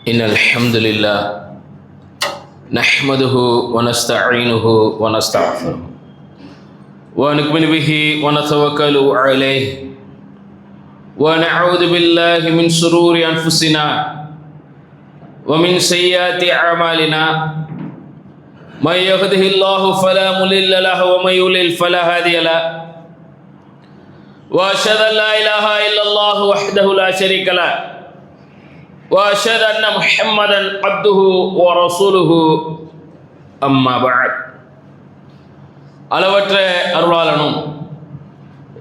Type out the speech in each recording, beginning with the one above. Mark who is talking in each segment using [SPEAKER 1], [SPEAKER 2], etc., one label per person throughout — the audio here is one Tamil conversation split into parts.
[SPEAKER 1] إن الحمد لله نحمده ونستعينه ونستغفره ونؤمن به ونتوكل عليه ونعوذ بالله من شرور أنفسنا ومن سيئات أعمالنا من يهده الله فلا مضل له ومن يضلل فلا هادي له وأشهد أن لا إله إلا الله وحده لا شريك له وأشهد أن محمدا عبده ورسوله أما بعد அளவற்ற அருளாளனும்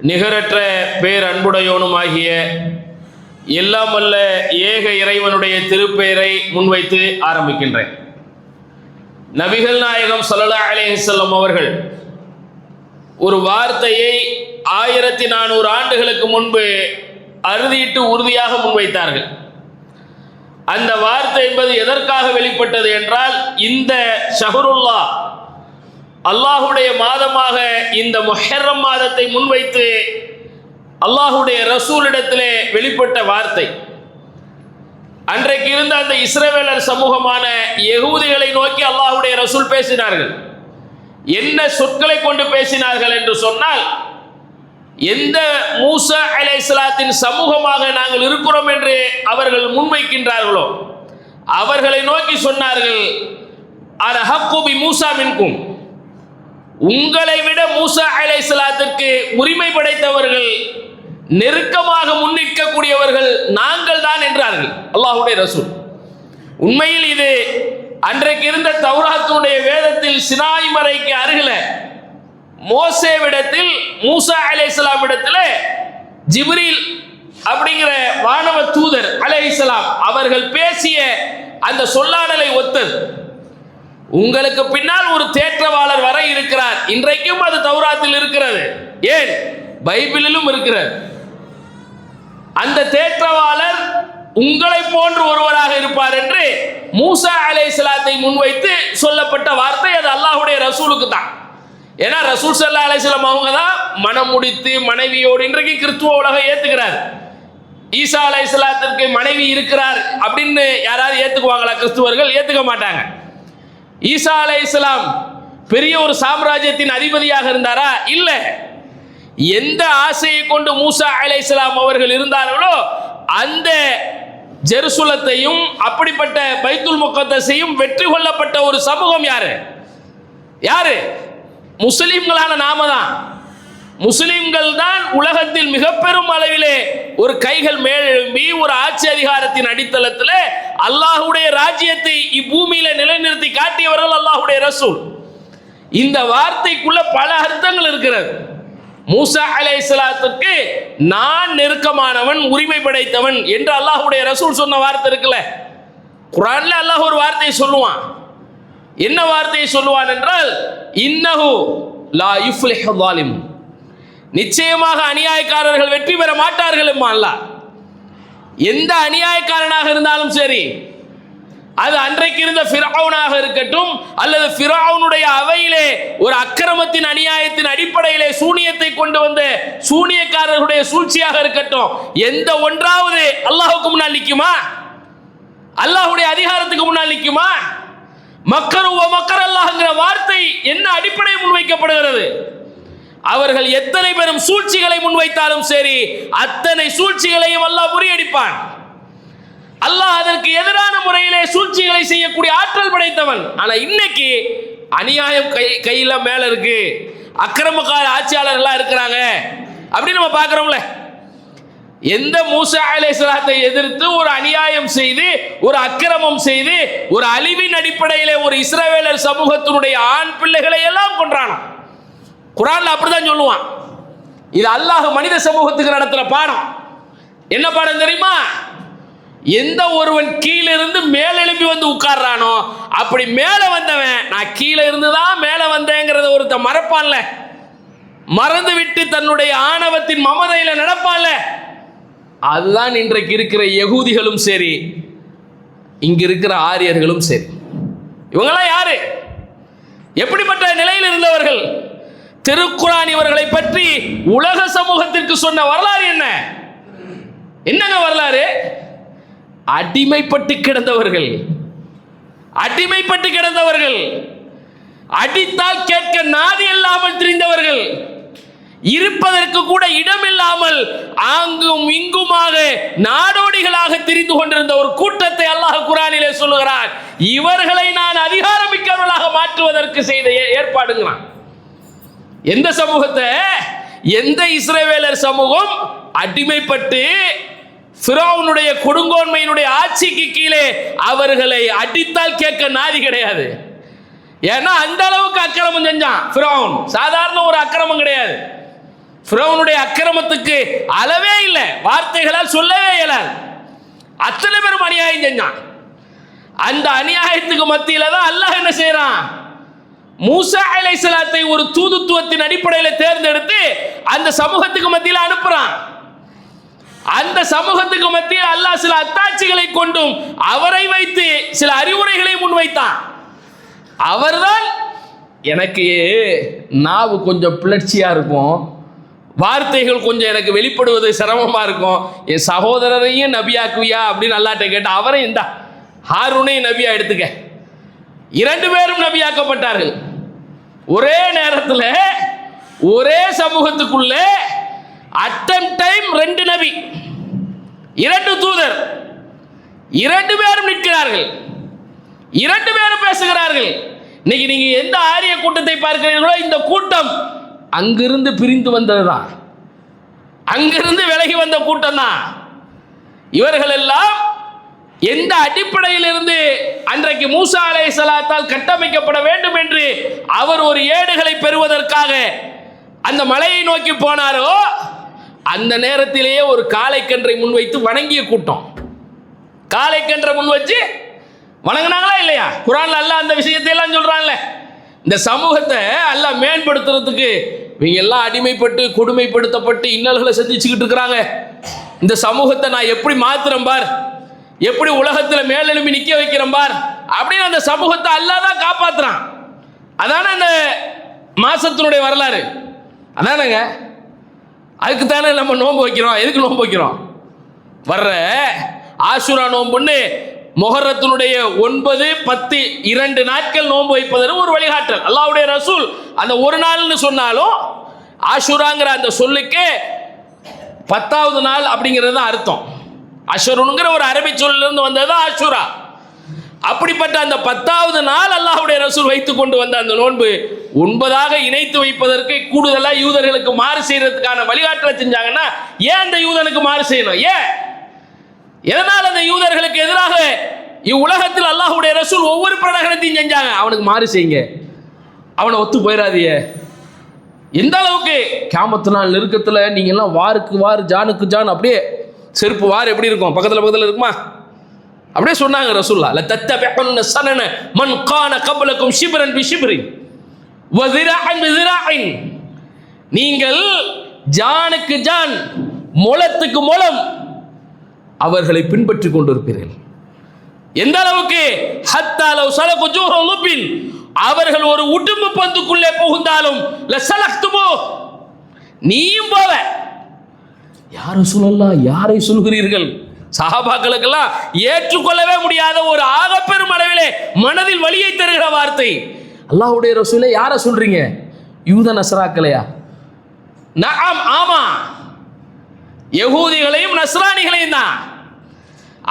[SPEAKER 1] நிகரற்ற பேரன்புடையோனுமாகிய எல்லாம் வல்ல ஏக இறைவனுடைய திருப்பெயரை முன்வைத்து ஆரம்பிக்கின்றேன். நபிகள் நாயகம் ஸல்லல்லாஹு அலைஹி வஸல்லம் அவர்கள் ஒரு வார்த்தையை 1400 ஆண்டுகளுக்கு முன்பு அறுதியிட்டு உறுதியாக முன்வைத்தார்கள். அந்த வார்த்தை என்பது எதற்காக வெளிப்பட்டது என்றால், இந்த ஷஹ்ருல்லாஹ் அல்லாஹுடைய மாதமாக இந்த முஹர்ரம் மாதத்தை முன்வைத்து அல்லாஹுடைய ரசூலிடத்திலே வெளிப்பட்ட வார்த்தை. அன்றைக்கு இருந்த அந்த இஸ்ரவேலர் சமூகமான யகூதிகளை நோக்கி அல்லாஹுடைய ரசூல் பேசினார்கள். என்ன சொற்களை கொண்டு பேசினார்கள் என்று சொன்னால், எந்த மூசா அலைஹிஸ்ஸலாத்தின் சமூகமாக நாங்கள் இருக்கிறோம் என்று அவர்கள் முன்வைக்கின்றார்களோ அவர்களை நோக்கி சொன்னார்கள், அலஹக்கு பி மூசா மின்கும், உங்களை விட மூசா அலைஹிஸ்ஸலாத்திற்கு உரிமை படைத்தவர்கள், நெருக்கமாக முன்னிற்கக்கூடியவர்கள் நாங்கள் தான் என்றார்கள் அல்லாஹ்வுடைய ரசூல். உண்மையில் இது அன்றைக்கு இருந்த தௌராத்துடைய வேதத்தில் சினாய் மலைக்கு அருகில மோசேவிடத்தில் மூசா அலைஹிஸ்ஸலாம் இடத்துல ஜிப்ரீல் அப்படிங்கிற வானவ தூதர் அலைஹிஸ்ஸலாம் அவர்கள் பேசிய அந்த சொல்லாடலை ஒத்தது. உங்களுக்கு பின்னால் ஒரு தேற்றவாளர் வர இருக்கிறார். இன்றைக்கும் அது தௌராத்தில் இருக்கிறது, ஏன் பைபிளிலும் இருக்கிறது. அந்த தேற்றவாளர் உங்களை போன்று ஒருவராக இருப்பார் என்று மூசா அலைஹிஸ்ஸலாத்தை முன்வைத்து சொல்லப்பட்ட வார்த்தை அது அல்லாஹ்வுடைய ரசூலுக்கு தான். ஏன்னா ரசூல் ஸல்லல்லாஹு அலைஹி வஸல்லம் அவங்க தான் மனம் முடித்து மனைவியோடு, இன்றைக்கு கிறிஸ்துவ உலகம் ஏத்துக்கிறார், ஈசா அலைஹிஸ்ஸலாத்திற்கு மனைவி இருக்கிறார் அப்படின்னு யாராவது ஏத்துக்குவாங்களா? கிறிஸ்துவர்கள் ஏத்துக்க மாட்டாங்க. ஈசா அலைஹிஸ்ஸலாம் பெரிய ஒரு சாம்ராஜ்யத்தின் அதிபதியாக இருந்தாரா? இல்ல. எந்த ஆசையை கொண்டு மூசா அலைஹிஸ்ஸலாம் அவர்கள் இருந்தார்களோ அந்த ஜெருசலத்தையும் அப்படிப்பட்ட பைத்துல் முகத்தஸையும் வெற்றி கொள்ளப்பட்ட ஒரு சமூகம் யாரு? முஸ்லிம்களான நாம தான். முஸ்லிம்கள் தான் உலகத்தில் மிக பெரும் அளவிலே ஒரு கைகள் மேலெழும்பி ஒரு ஆட்சி அதிகாரத்தின் அடித்தளத்தில் அல்லாஹ்வுடைய ராஜ்யத்தை இப்பூமியில நிலைநிறுத்தி காட்டியவர்கள் அல்லாஹ்வுடைய ரசூல். இந்த வார்த்தைக்குள்ள பல அர்த்தங்கள் இருக்கிறது. மூசா அலைஹிஸ்ஸலாத்துக்கு நான் நெருக்கமானவன், உரிமை படைத்தவன் என்று அல்லாஹ்வுடைய ரசூல் சொன்ன வார்த்தை இருக்குல்ல, குர்ஆன்ல அல்லாஹ் ஒரு வார்த்தையை சொல்லுவான். என்ன வார்த்தையை சொல்லுவான் என்றால், இன்னஹு லா யுஃப்லிஹு ஸாலிம், நிச்சயமாக அநியாயக்காரர்கள் வெற்றி பெற மாட்டார்கள் எம்மா அல்லாஹ். எந்த அநியாயக்காரனாக இருந்தாலும் சரி, அது அன்றைக்கு இருந்த ஃபிரௌனாக இருக்கட்டும் அல்லது ஃபிரௌனுடைய அவையிலே ஒரு அக்கிரமத்தின் அநியாயத்தின் அடிப்படையிலே சூனியத்தை கொண்டு வந்த சூனியக்காரர்களுடைய சூழ்ச்சியாக இருக்கட்டும், எந்த ஒன்றாவது அல்லாஹ்வுக்கு முன்னால் நிற்குமா? அல்லாஹ்வுடைய அதிகாரத்துக்கு முன்னால் நிற்குமா? மக்கரு வ மக்கர் அல்லாஹ்ங்கிற வார்த்தை என்ன அடிப்படை முன்வைக்கப்படுகிறது? அவர்கள் எத்தனை பெரும் சூழ்ச்சிகளை முன்வைத்தாலும் சரி, அத்தனை சூழ்ச்சிகளையும் அல்லாஹ் முறியடிப்பான். அல்லாஹ் அதற்கு எதிரான முறையிலே சூழ்ச்சிகளை செய்யக்கூடிய ஆற்றல் படைத்தவன். ஆனா இன்னைக்கு அநியாயம் கையில மேல இருக்கு, அக்கிரமக்கார ஆட்சியாளர்களா இருக்கிறாங்க அப்படின்னு நம்ம பார்க்கிறோம்ல. எந்த மூசா அலைஹிஸ்ஸலாத்தை எதிர்த்து ஒரு அநியாயம் செய்து ஒரு அக்கிரமம் செய்து ஒரு அழிவின் அடிப்படையிலே ஒரு இஸ்ரவேலர் சமூகத்தினுடைய ஆண் பிள்ளைகளை எல்லாம் கொன்றானோ, குர்ஆன்ல அப்படிதான் சொல்லுவான். இது அல்லாஹ் மனித சமூகத்துக்கு நடத்துற பாடம். என்ன பாடம் தெரியுமா? எந்த ஒருவன் கீழே இருந்து மேலெழும்பி வந்து உட்கார்றானோ, அப்படி மேல வந்தவன் நான் கீழே இருந்து தான் மேல வந்தேங்கிறத ஒருத்த மறப்பான்ல, மறந்து விட்டு தன்னுடைய ஆணவத்தின் மமதையில நடப்பான்ல, அதுதான் இன்றைக்கு இருக்கிற யகூதிகளும் சரி, இங்க இருக்கிற ஆரியர்களும் சரி. இவங்கெல்லாம் யாரு? எப்படிப்பட்ட நிலையில் இருந்தவர்கள்? திருக்குர்ஆன் இவர்களை பற்றி உலக சமூகத்திற்கு சொன்ன வரலாறு என்ன? என்னங்க வரலாறு? அடிமைப்பட்டு கிடந்தவர்கள், அடிமைப்பட்டு கிடந்தவர்கள், அடித்தால் கேட்க நாதி இல்லாமல் திரிந்தவர்கள், இருப்பதற்கு கூட இடமில்லாமல் ஆங்கும் இங்குமாக நாடோடிகளாக திரிந்து கொண்டிருந்த ஒரு கூட்டத்தை அல்லாஹ் குர்ஆனிலே சொல்லுகிறார். இவர்களை நான் அதிகாரமிக்கவர்களாக மாற்றுவதற்கு செய்த ஏற்பாடுங்கிறான். எந்த சமூகத்தை? எந்த இஸ்ரவேலர் சமூகம் அடிமைப்பட்டு ஃபிரௌனுடைய கொடுங்கோன்மையினுடைய ஆட்சிக்கு கீழே அவர்களை அடித்தால் கேட்க நாதி கிடையாது. ஏன்னா அந்த அளவுக்கு அக்கிரமம் செஞ்சான் ஃபிரௌன். சாதாரண ஒரு அக்கிரமம் கிடையாது. ஃபிரௌனுடைய அக்கிரமத்துக்கு அளவே இல்லை, வார்த்தைகளால் சொல்லவே இயலாது. அத்தனை பேரும் அநியாயம் செஞ்சான். அந்த அநியாயத்துக்கு மத்தியில தான் அல்லாஹ் என்ன செய்யறான்? மூசா அலைஹிஸ்ஸலாத்தை ஒரு தூதுத்துவத்தின் அடிப்படையில் தேர்ந்தெடுத்து அந்த சமூகத்துக்கு மத்தியில் அனுப்புறான். அந்த சமூகத்துக்கு மத்தியில் அல்லாஹ் சில அத்தாட்சிகளை கொண்டும் அவரை வைத்து சில அறிவுரைகளை முன்வைத்தான். அவர்தான் எனக்கு நாவு கொஞ்சம் பிளர்ச்சியா இருக்கும், வார்த்தைகள் கொஞ்சம் எனக்கு வெளிப்படுவது சிரமமா இருக்கும், என் சகோதரரையும் நபியாக்குவியா அப்படின்னு அல்லாஹ்ட்ட கேட்ட அவரை இந்த ஹாரூனையும் நபியா எடுத்துக்க. இரண்டு பேரும் நபியாக்கப்பட்டார்கள். ஒரே நேரத்தில் ஒரே சமூகத்துக்குள்ள அட்டம் டைம் ரெண்டு நபி, இரண்டு தூதர், இரண்டு பேரும் நிற்கிறார்கள், இரண்டு பேரும் பேசுகிறார்கள். இன்னைக்கு நீங்க எந்த ஆரிய கூட்டத்தை பார்க்கிறீர்களோ இந்த கூட்டம் அங்கிருந்து பிரிந்து வந்ததுதான், அங்கிருந்து விலகி வந்த கூட்டம் தான். இவர்கள் எல்லாம் எந்த அடிப்படையில் இருந்து அன்றைக்கு மூசா அலைஹிஸ்ஸலாத்தால் கட்டமைக்கப்பட வேண்டும் என்று அவர் ஒரு ஏடுகளை பெறுவதற்காக அந்த மலையை நோக்கி போனாரோ அந்த நேரத்திலேயே ஒரு காளைக்கன்றை முன்வைத்து வணங்கிய கூட்டம். காளைக்கன்றை முன் வச்சு வணங்கினாங்களா இல்லையா? குர்ஆன்ல அல்லாஹ் அந்த விஷயத்தை எல்லாம் சொல்றான்ல. இந்த சமூகத்தை அல்லாஹ் மேம்படுத்துறதுக்கு இவங்க எல்லாம் அடிமைப்பட்டு கொடுமைப்படுத்தப்பட்டு இன்னல்களை சந்திச்சுக்கிட்டு இருக்கிறாங்க. இந்த சமூகத்தை நான் எப்படி மாத்துறேன் பார், எப்படி உலகத்தில் மேலெழும்பி நிற்க வைக்கிறேன் பார் அப்படின்னு அந்த சமூகத்தை அல்லாஹ் தான் காப்பாற்றுறான். அதான அந்த மாசத்தினுடைய வரலாறு. அதானங்க, அதுக்கு தானே நம்ம நோன்பு வைக்கிறோம். எதுக்கு நோன்பு வைக்கிறோம்? வர்ற ஆஷுரா நோன்புன்னு முஹர்ரத்தினுடைய 9, 10 2 நாட்கள் நோன்பு வைப்பதற்கு ஒரு வழிகாட்டல். அல்லாஹ்வுடைய ரசூல் அந்த ஒரு நாள்னு சொன்னாலும் ஆஷுராங்கிற அந்த சொல்லுக்கு 10வது நாள் அப்படிங்கிறது தான் அர்த்தம். அஷருங்கிற ஒரு அரபி சொல்லிலிருந்து வந்தது ஆஷுரா. அப்படிப்பட்ட அந்த 10வது நாள் அல்லாஹ்வுடைய ரசூல் வைத்து கொண்டு வந்த அந்த நோன்பு 9ஆக இணைத்து வைப்பதற்கு கூடுதலாக யூதர்களுக்கு மாறு செய்யறதுக்கான வழிகாட்டலை செஞ்சாங்கன்னா ஏன் அந்த யூதனுக்கு மாறு செய்யணும்? ஏன், எதனால் அந்த யூதர்களுக்கு எதிராக இவ்வுலகத்தில் அல்லாஹ்வுடைய ரசூல் ஒவ்வொரு பிரகடனத்தையும் செஞ்சாங்க? அவனுக்கு மாறு செய்யுங்க, அவனை ஒத்து போயிடாதீங்க. எந்த அளவுக்கு கியாமத்து நாள் நெருக்கத்தில் நீங்க எல்லாம் வாருக்கு வார் ஜானுக்கு ஜான், அப்படியே செருப்பு வார் எப்படி இருக்கும், பக்கத்தில் பக்கத்தில் இருக்குமா, அப்படியே சொன்னாங்க ரசூலுல்லாஹ். லதத்தபிஉன்ன ஸனன மன் கான கப்லக்கும் ஷிப்ரன் பிஷிப்ரின் வ ஸிராஅன் பிஸிராஇன். நீங்கள் ஜானுக்கு ஜான், முளத்துக்கு முளம் அவர்களை பின்பற்றி கொண்டிருப்பீர்கள். எந்த அளவுக்கு? ஹத்தா லவ் ஸலகு ஜூஹு லுபின், அவர்கள் ஒரு உடும்பு பந்துக்குள்ளே புகுந்தாலும் லஸலக்துமு, நீயும் போவ. யார் ரசூலுல்லாஹ், யாரை சொல்கிறீர்கள்? சஹாபாக்களுக்கெல்லாம் ஏற்றுக்கொள்ளவே முடியாத ஒரு ஆகப்பெரும் அளவிலே மனதில் வலியை தருகிற வார்த்தை. அல்லாஹ்வுடைய ரசூலை யாரை சொல்றீங்க? யூத நஸ்ராக்களையா? நஅம், ஆமா, யகூதிகளையும் நஸ்ரானிகளையும் தான்.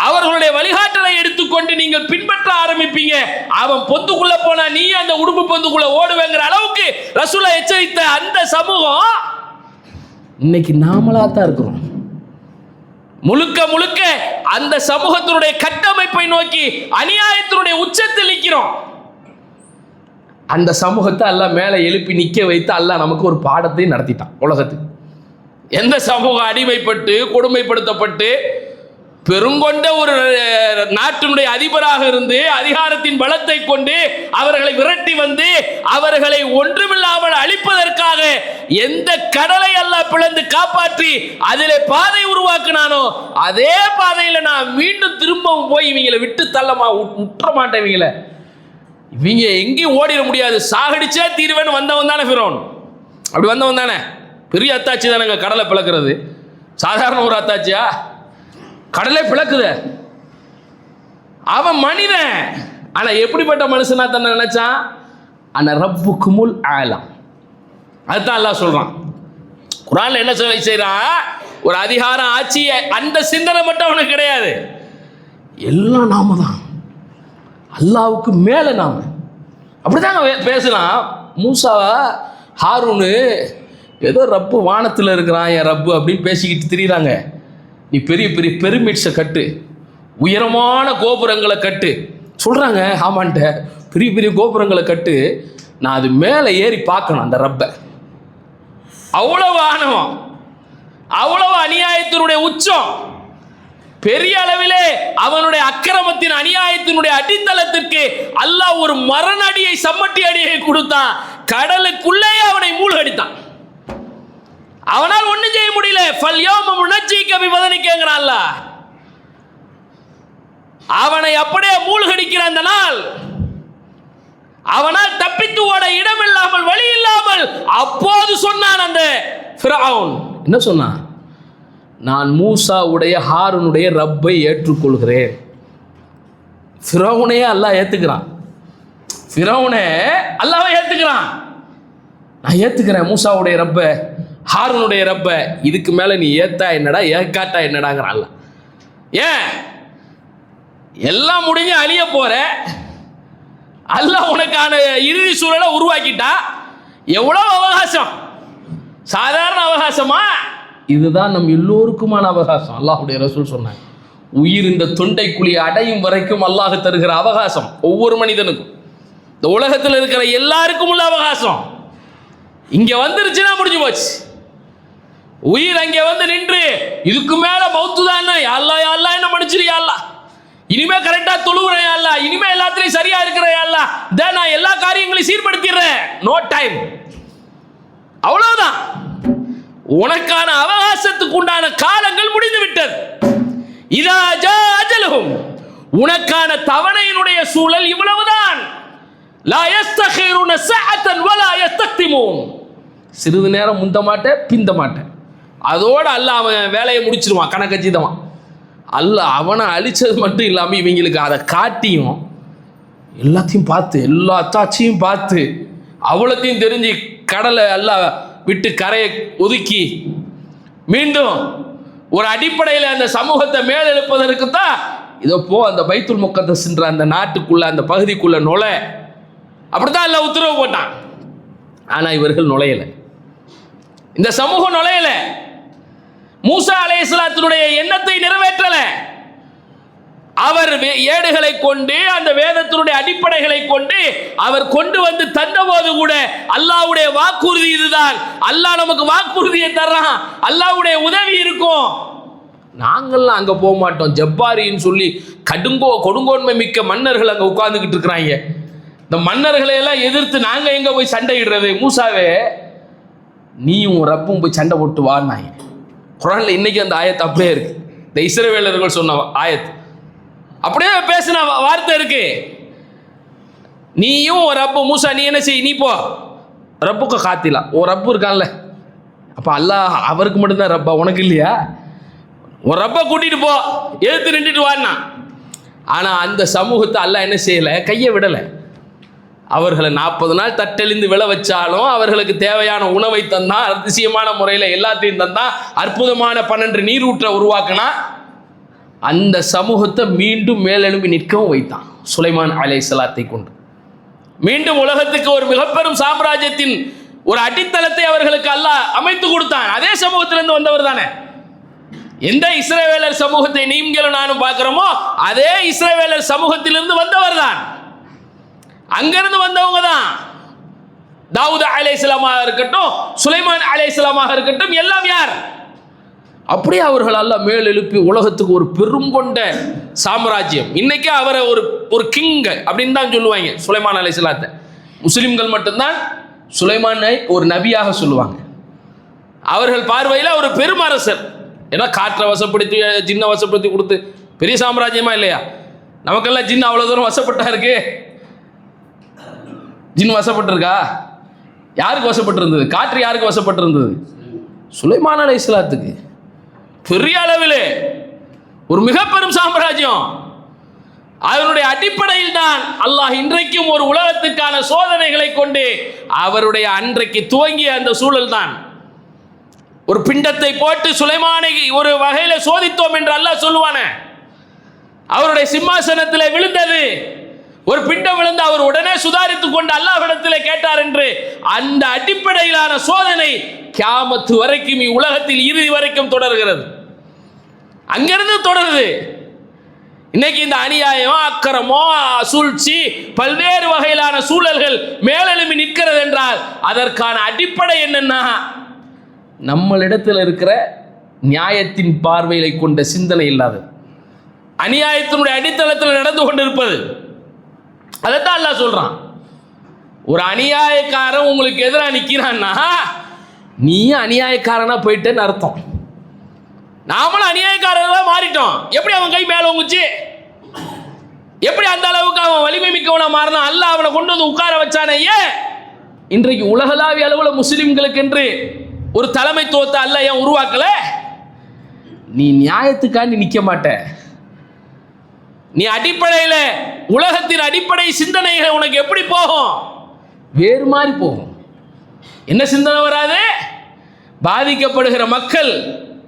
[SPEAKER 1] அவர்களுடைய வழிகாட்டலை எடுத்துக்கொண்டு நீங்கள் பின்பற்ற ஆரம்பிப்பீங்க. அவன் பொந்துக்குள்ள போனா நீ அந்த உடுப்பு பொந்துக்குள்ள ஓடுவேங்கிற அளவுக்கு ரசூலை எச்சரித்த அந்த சமூகம் இன்னைக்கு நாமளா தான் இருக்கிறோம். முழுக்க முழுக்க அந்த சமூகத்தினுடைய கட்டமைப்பை நோக்கி அநியாயத்தினுடைய உச்சத்தில் நிற்கிறோம். அந்த சமூகத்தை அல்லாஹ் மேலே எழுப்பி நிற்க வைத்து அல்லாஹ் நமக்கு ஒரு பாடத்தை நடத்திட்டான் உலகத்துக்கு. எந்த சமூகம் அடிமைப்பட்டு கொடுமைப்படுத்தப்பட்டு பெருங்கொண்ட ஒரு நாட்டினுடைய அதிபராக இருந்து அதிகாரத்தின் பலத்தை கொண்டு அவர்களை விரட்டி வந்து அவர்களை ஒன்றுமில்லாமல் அழிப்பதற்காக எந்த கடலை அல்லாஹ் பிளந்து காப்பாற்றி அதிலே பாதை உருவாக்குனானோ அதே பாதையில் நான் மீண்டும் திரும்பவும் போய் இவங்களை விட்டு தள்ளமா உற்ற மாட்டேன். இவங்க எங்கேயும் ஓடிட முடியாது, சாகடிச்சே தீர்வேன்னு வந்தவன் தானே ஃபிரௌன். அப்படி வந்தவன் தானே. பெரிய அத்தாட்சி தானேங்க கடலை பிளக்கிறது. சாதாரண ஒரு அத்தாட்சியா? கடலை பிளக்குத. அவன் மனிதன், ஆனா எப்படிப்பட்ட மனுஷனா தன்னை நினைச்சான்? ஆனா ரப்புக்குமுல் ஆலம். அதுதான் அல்லாஹ் சொல்றான் குர்ஆன்ல. என்ன செய்யறான்? ஒரு அதிகாரம், ஆட்சி, அந்த சிந்தனை மட்டும் அவனுக்கு கிடையாது. எல்லாம் நாம தான், அல்லாவுக்கு மேல நாம. அப்படிதாங்க பேசலாம். மூசா ஹாரூனு ஏதோ ரப்பு வானத்தில் இருக்கிறான், என் ரப்பு அப்படின்னு பேசிக்கிட்டு திரியிறாங்க. நீ பெரிய பெரிய பெருமிட்ஸை கட்டு, உயரமான கோபுரங்களை கட்டு சொல்கிறாங்க. ஆமான்ட்ட பெரிய பெரிய கோபுரங்களை கட்டு, நான் அது மேலே ஏறி பார்க்கணும் அந்த ரப்பை. அவ்வளவு ஆணவம், அவ்வளவு அநியாயத்தினுடைய உச்சம். பெரிய அளவிலே அவனுடைய அக்கிரமத்தின் அநியாயத்தினுடைய அடித்தளத்திற்கு அல்லாஹ் ஒரு மரணடியை, சம்மட்டி அடியை கொடுத்தான். கடலுக்குள்ளே அவனை மூழ்கடித்தான். அவனால் ஒன்றும் செய்ய முடியல. அவனை அப்படியே மூழ்கடிக்கிற அந்த நாள், அவனால் தப்பித்து ஓட இடம் இல்லாமல், வழி இல்லாமல், அப்போது சொன்னான் அந்த ஃபிரௌன். என்ன சொன்னான்? நான் மூசாவுடைய ஹாரூனுடைய ரப்பை ஏற்றுக்கொள்கிறேன். ஃபிரௌனையே அல்லாஹ் ஏத்துக்கிறான். ஃபிரௌனே அல்லாஹ்வை ஏத்துக்கிறான். நான் ஏத்துக்கிறேன் மூசாவுடைய ரப்பை, ஹாரூனுடைய ரப்பை. இதுக்கு மேல நீ ஏத்தா என்னடா, ஏக்காட்டா என்னடாங்கிறான். ஏன் எல்லாம் முடிஞ்சு அழிய போற, அல்லாஹ் உனக்கான இறுதி சூழலை உருவாக்கிட்டா. எவ்வளவு அவகாசம், சாதாரண அவகாசமா? இதுதான் நம் எல்லோருக்குமான அவகாசம். அல்லாஹ்வுடைய ரசூல் சொன்னாங்க, உயிர் இந்த தொண்டை குழி அடையும் வரைக்கும் அல்லாஹ் தருகிற அவகாசம் ஒவ்வொரு மனிதனுக்கும், இந்த உலகத்தில் இருக்கிற எல்லாருக்கும் உள்ள அவகாசம். இங்க வந்துருச்சுன்னா முடிஞ்சு போச்சு. உயிர் அங்கே வந்து நின்று இதுக்கு மேல மௌத்து தான், அல்லாஹ் அல்லாஹ் என்ன மன்னிச்சிரியா அல்லாஹ், இனிமே கரெக்டா தொழுகிறேன் அல்லாஹ், இனிமே எல்லாத்திலையும் சரியா இருக்கிறேன் அல்லாஹ், நான் எல்லா காரியங்களையும் சீர்படுத்திடுறேன், நோ டைம். அவ்வளவுதான். உனக்கான அவகாசத்துக்கு உண்டான காலங்கள் முடிந்து விட்டது. இதா ஜா அஜலுஹும், உனக்கான தவணையினுடைய சூழல் இவ்வளவுதான். லா யஸ்தகிருன சஅத்தன் வலா யஸ்தக்திமூன், சிறிது நேரம் முந்த மாட்டேன், பிந்த மாட்டேன். அதோட அல்லாஹ் அவன் வேலையை முடிச்சிருவான் கணக்கச்சிதமா. அல்லாஹ் அவனை அழிச்சது மட்டும் இல்லாமல் இவங்களுக்கு அதை காட்டியும் எல்லாத்தையும் பார்த்து, எல்லா அத்தாட்சியும் பார்த்து, அவ்வளோத்தையும் தெரிஞ்சு கடலை அல்லாஹ் விட்டு கரையை ஒதுக்கி மீண்டும் ஒரு அடிப்படையில் அந்த சமூகத்தை மேலெழுப்பதற்கு தான் இதோ போ அந்த பைத்துல் முக்கத்தஸ்ன்ற அந்த நாட்டுக்குள்ள, அந்த பகுதிக்குள்ள நுழை, அப்படித்தான் அல்லாஹ் உத்தரவு போட்டான். ஆனால் இவர்கள் நுழையலை, இந்த சமூகம் நுழையலை. மூசா அலைஹிஸ்ஸலாத்தினுடைய எண்ணத்தை நிறைவேற்றல. அவர் ஏடுகளை கொண்டு, அந்த வேதத்தினுடைய அடிப்படைகளை கொண்டு அவர் கொண்டு வந்து தந்தபோது கூட அல்லாஹ்வுடைய வாக்குறுதி இதுதான், அல்லாஹ் நமக்கு வாக்குறுதியை தர்றான், அல்லாஹ்வுடைய உதவி இருக்கும். நாங்கள்லாம் அங்கே போக மாட்டோம், ஜப்பாரின்னு சொல்லி கொடுங்கோன்மை மிக்க மன்னர்கள் அங்கே உட்கார்ந்துக்கிட்டு இருக்கிறாங்க. இந்த மன்னர்களை எல்லாம் எதிர்த்து நாங்கள் எங்கே போய் சண்டையிடுறது? மூசாவே நீயும் ரப்பும் போய் சண்டை போட்டு வான்னாங்க. குர்ஆன்ல இன்னைக்கு அந்த ஆயத்து அப்படியே இருக்கு. இந்த இஸ்ரவேலர்கள் சொன்ன ஆயத்து அப்படியே பேசின வார்த்தை இருக்கு. நீயும் ஒரு ரப்பு, மூசா நீ என்ன செய், நீ போ ரப்புக்கு காத்திலா, ஒரு ரப்பு இருக்கான்ல, அப்போ அல்லாஹ் அவருக்கு மட்டும்தான் ரப்பா, உனக்கு இல்லையா? ஒரு ரப்பை கூட்டிட்டு போ, எதிர்த்து நின்றுட்டு வான்னா. ஆனால் அந்த சமூகத்தை அல்லாஹ் என்ன செய்யலை, கையை விடலை. அவர்களை 40 நாள் தட்டெளிந்து விழ வச்சாலும் அவர்களுக்கு தேவையான உணவை தந்தான், அதிசயமான முறையில் எல்லாத்தையும் தந்தான், அற்புதமான 12 நீரூற்றை உருவாக்கினா. அந்த சமூகத்தை மீண்டும் மேலெழும்பி நிற்கவும் வைத்தான் சுலைமான் அலைஹிஸ்ஸலாத்தை கொண்டு. மீண்டும் உலகத்துக்கு ஒரு மிகப்பெரும் சாம்ராஜ்யத்தின் ஒரு அடித்தளத்தை அவர்களுக்கு அல்லாஹ் அமைத்து கொடுத்தான். அதே சமூகத்திலிருந்து வந்தவர் தானே. எந்த இஸ்ரவேலர் சமூகத்தை நீங்களும் நானும் பார்க்கிறோமோ அதே இஸ்ரவேலர் சமூகத்திலிருந்து வந்தவர் தான், அங்கிருந்து வந்தவங்க தான். தாவூத் அலைஹிஸ்ஸலாமாக இருக்கட்டும், சுலைமான் அலைஹிஸ்ஸலாமாக இருக்கட்டும், எல்லாம் யார்? அப்படியே அவர்கள் எல்லாம் மேல் எழுப்பி உலகத்துக்கு ஒரு பெரும் கொண்ட சாம்ராஜ்யம். இன்னைக்கு அவரை ஒரு கிங் அப்படின்னு தான் சொல்லுவாங்க சுலைமான் அலைஹிஸ்ஸலாத்தை. முஸ்லிம்கள் மட்டும்தான் சுலைமானை ஒரு நபியாக சொல்லுவாங்க. அவர்கள் பார்வையில் ஒரு பெரும் அரசர். ஏன்னா காற்றை வசப்படுத்தி, ஜின்னை வசப்படுத்தி கொடுத்து பெரிய சாம்ராஜ்யமா இல்லையா? நமக்கெல்லாம் ஜின் அவ்வளோ தூரம் வசப்பட்டா இருக்கு. ஜின் வசப்பட்டிருக்கா? யாருக்கு வசப்பட்டு இருந்தது? காற்று யாருக்கு வசப்பட்டு இருந்தது? சுலைமான் அலைஹிஸ்ஸலாத்துக்கு. பெரிய அளவில் ஒரு மிக பெரும் சாம்ராஜ்யம். அதனுடைய அடிப்படையில் தான் அல்லாஹ் இன்றைக்கும் ஒரு உலகத்துக்கான சோதனைகளை கொண்டு அவருடைய அன்றைக்கு துவங்கிய அந்த சூழல் தான். ஒரு பிண்டத்தை போட்டு சுலைமானை ஒரு வகையில சோதித்தோம் என்று அல்லாஹ் சொல்லுவானே, அவருடைய சிம்மாசனத்தில் விழுந்தது ஒரு பிண்டம் விழுந்து அவர் உடனே சுதாரித்துக் கொண்டு அல்லாஹ்விடத்தில் கேட்டார் என்று அந்த அடிப்படையிலான சோதனை கியாமத்து வரைக்கும் உலகத்தில் இறுதி வரைக்கும் தொடர்கிறது. அங்கிருந்து தொடருது. இன்னைக்கு இந்த அநியாயம், அக்கிரமோ, சூழ்ச்சி, பல்வேறு வகையிலான சூழல்கள் மேலெழும்பி நிற்கிறது என்றால் அதற்கான அடிப்படை என்னன்னா, நம்மளிடத்தில் இருக்கிற நியாயத்தின் பார்வையை கொண்ட சிந்தனை இல்லாதது, அநியாயத்தினுடைய அடித்தளத்தில் நடந்து கொண்டிருப்பது. அதைத்தான் அல்லாஹ் சொல்றான். ஒரு அநியாயக்காரன் உங்களுக்கு எதிராக நிற்கிறான்னா நீ அநியாயக்காரனா போயிட்டேன்னு அர்த்தம். நாமளும் அநியாயக்காரர்களாக மாறிட்டோம். எப்படி அவன் கை மேல உங்குச்சு? எப்படி அந்த அளவுக்கு அவன் வலிமை மிக்கவனா மாறினா? அல்லாஹ் அவனை கொண்டு வந்து உட்கார வச்சானே. ஏன் இன்றைக்கு உலகளாவிய அளவில் முஸ்லிம்களுக்கு என்று ஒரு தலைமைத்துவத்தை அல்லாஹ் ஏன் உருவாக்கல? நீ நியாயத்துக்காண்டி நிற்க மாட்ட. நீ அடிப்படையில் உலகத்தின் அடிப்படை சிந்தனைகள் உனக்கு எப்படி போகும்? வேறு மாதிரி போகும். என்ன சிந்தனை வராது? பாதிக்கப்படுகிற மக்கள்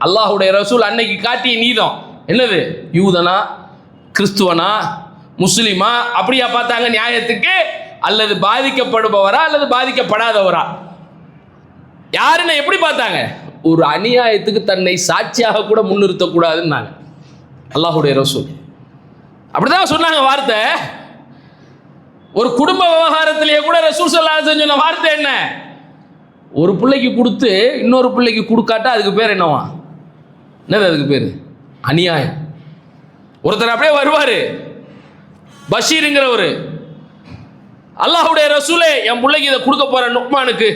[SPEAKER 1] அல்லாஹ்வுடைய ரசூல் அன்னைக்கு காட்டிய நீதம் என்னது? யூதனா, கிறிஸ்துவனா, முஸ்லிமா அப்படியா பார்த்தாங்க நியாயத்துக்கு? அல்லது பாதிக்கப்படுபவரா அல்லது பாதிக்கப்படாதவரா? யாருன்னு எப்படி பார்த்தாங்க? ஒரு அநியாயத்துக்கு தன்னை சாட்சியாக கூட முன்னிறுத்தக்கூடாதுன்னாங்க அல்லாஹ்வுடைய ரசூல். அப்படிதான் சொன்னாங்க வார்த்தை. ஒரு குடும்ப விவகாரத்திலேயே கூட ரசூல் ஸல்லல்லாஹு அலைஹி வஸல்லம் சொன்ன வார்த்தை என்ன? ஒரு பிள்ளைக்கு கொடுத்து இன்னொரு பிள்ளைக்கு கொடுக்காட்டா அதுக்கு பேர் என்னவா? என்னது அதுக்கு பேர்? அநியாயம். ஒருத்தர் அப்படியே வருவார், பஷீருங்கிறவர், அல்லாஹ்வுடைய ரசூலே என் பிள்ளைக்கு இதை கொடுக்க போறேன், நுக்மானுக்கு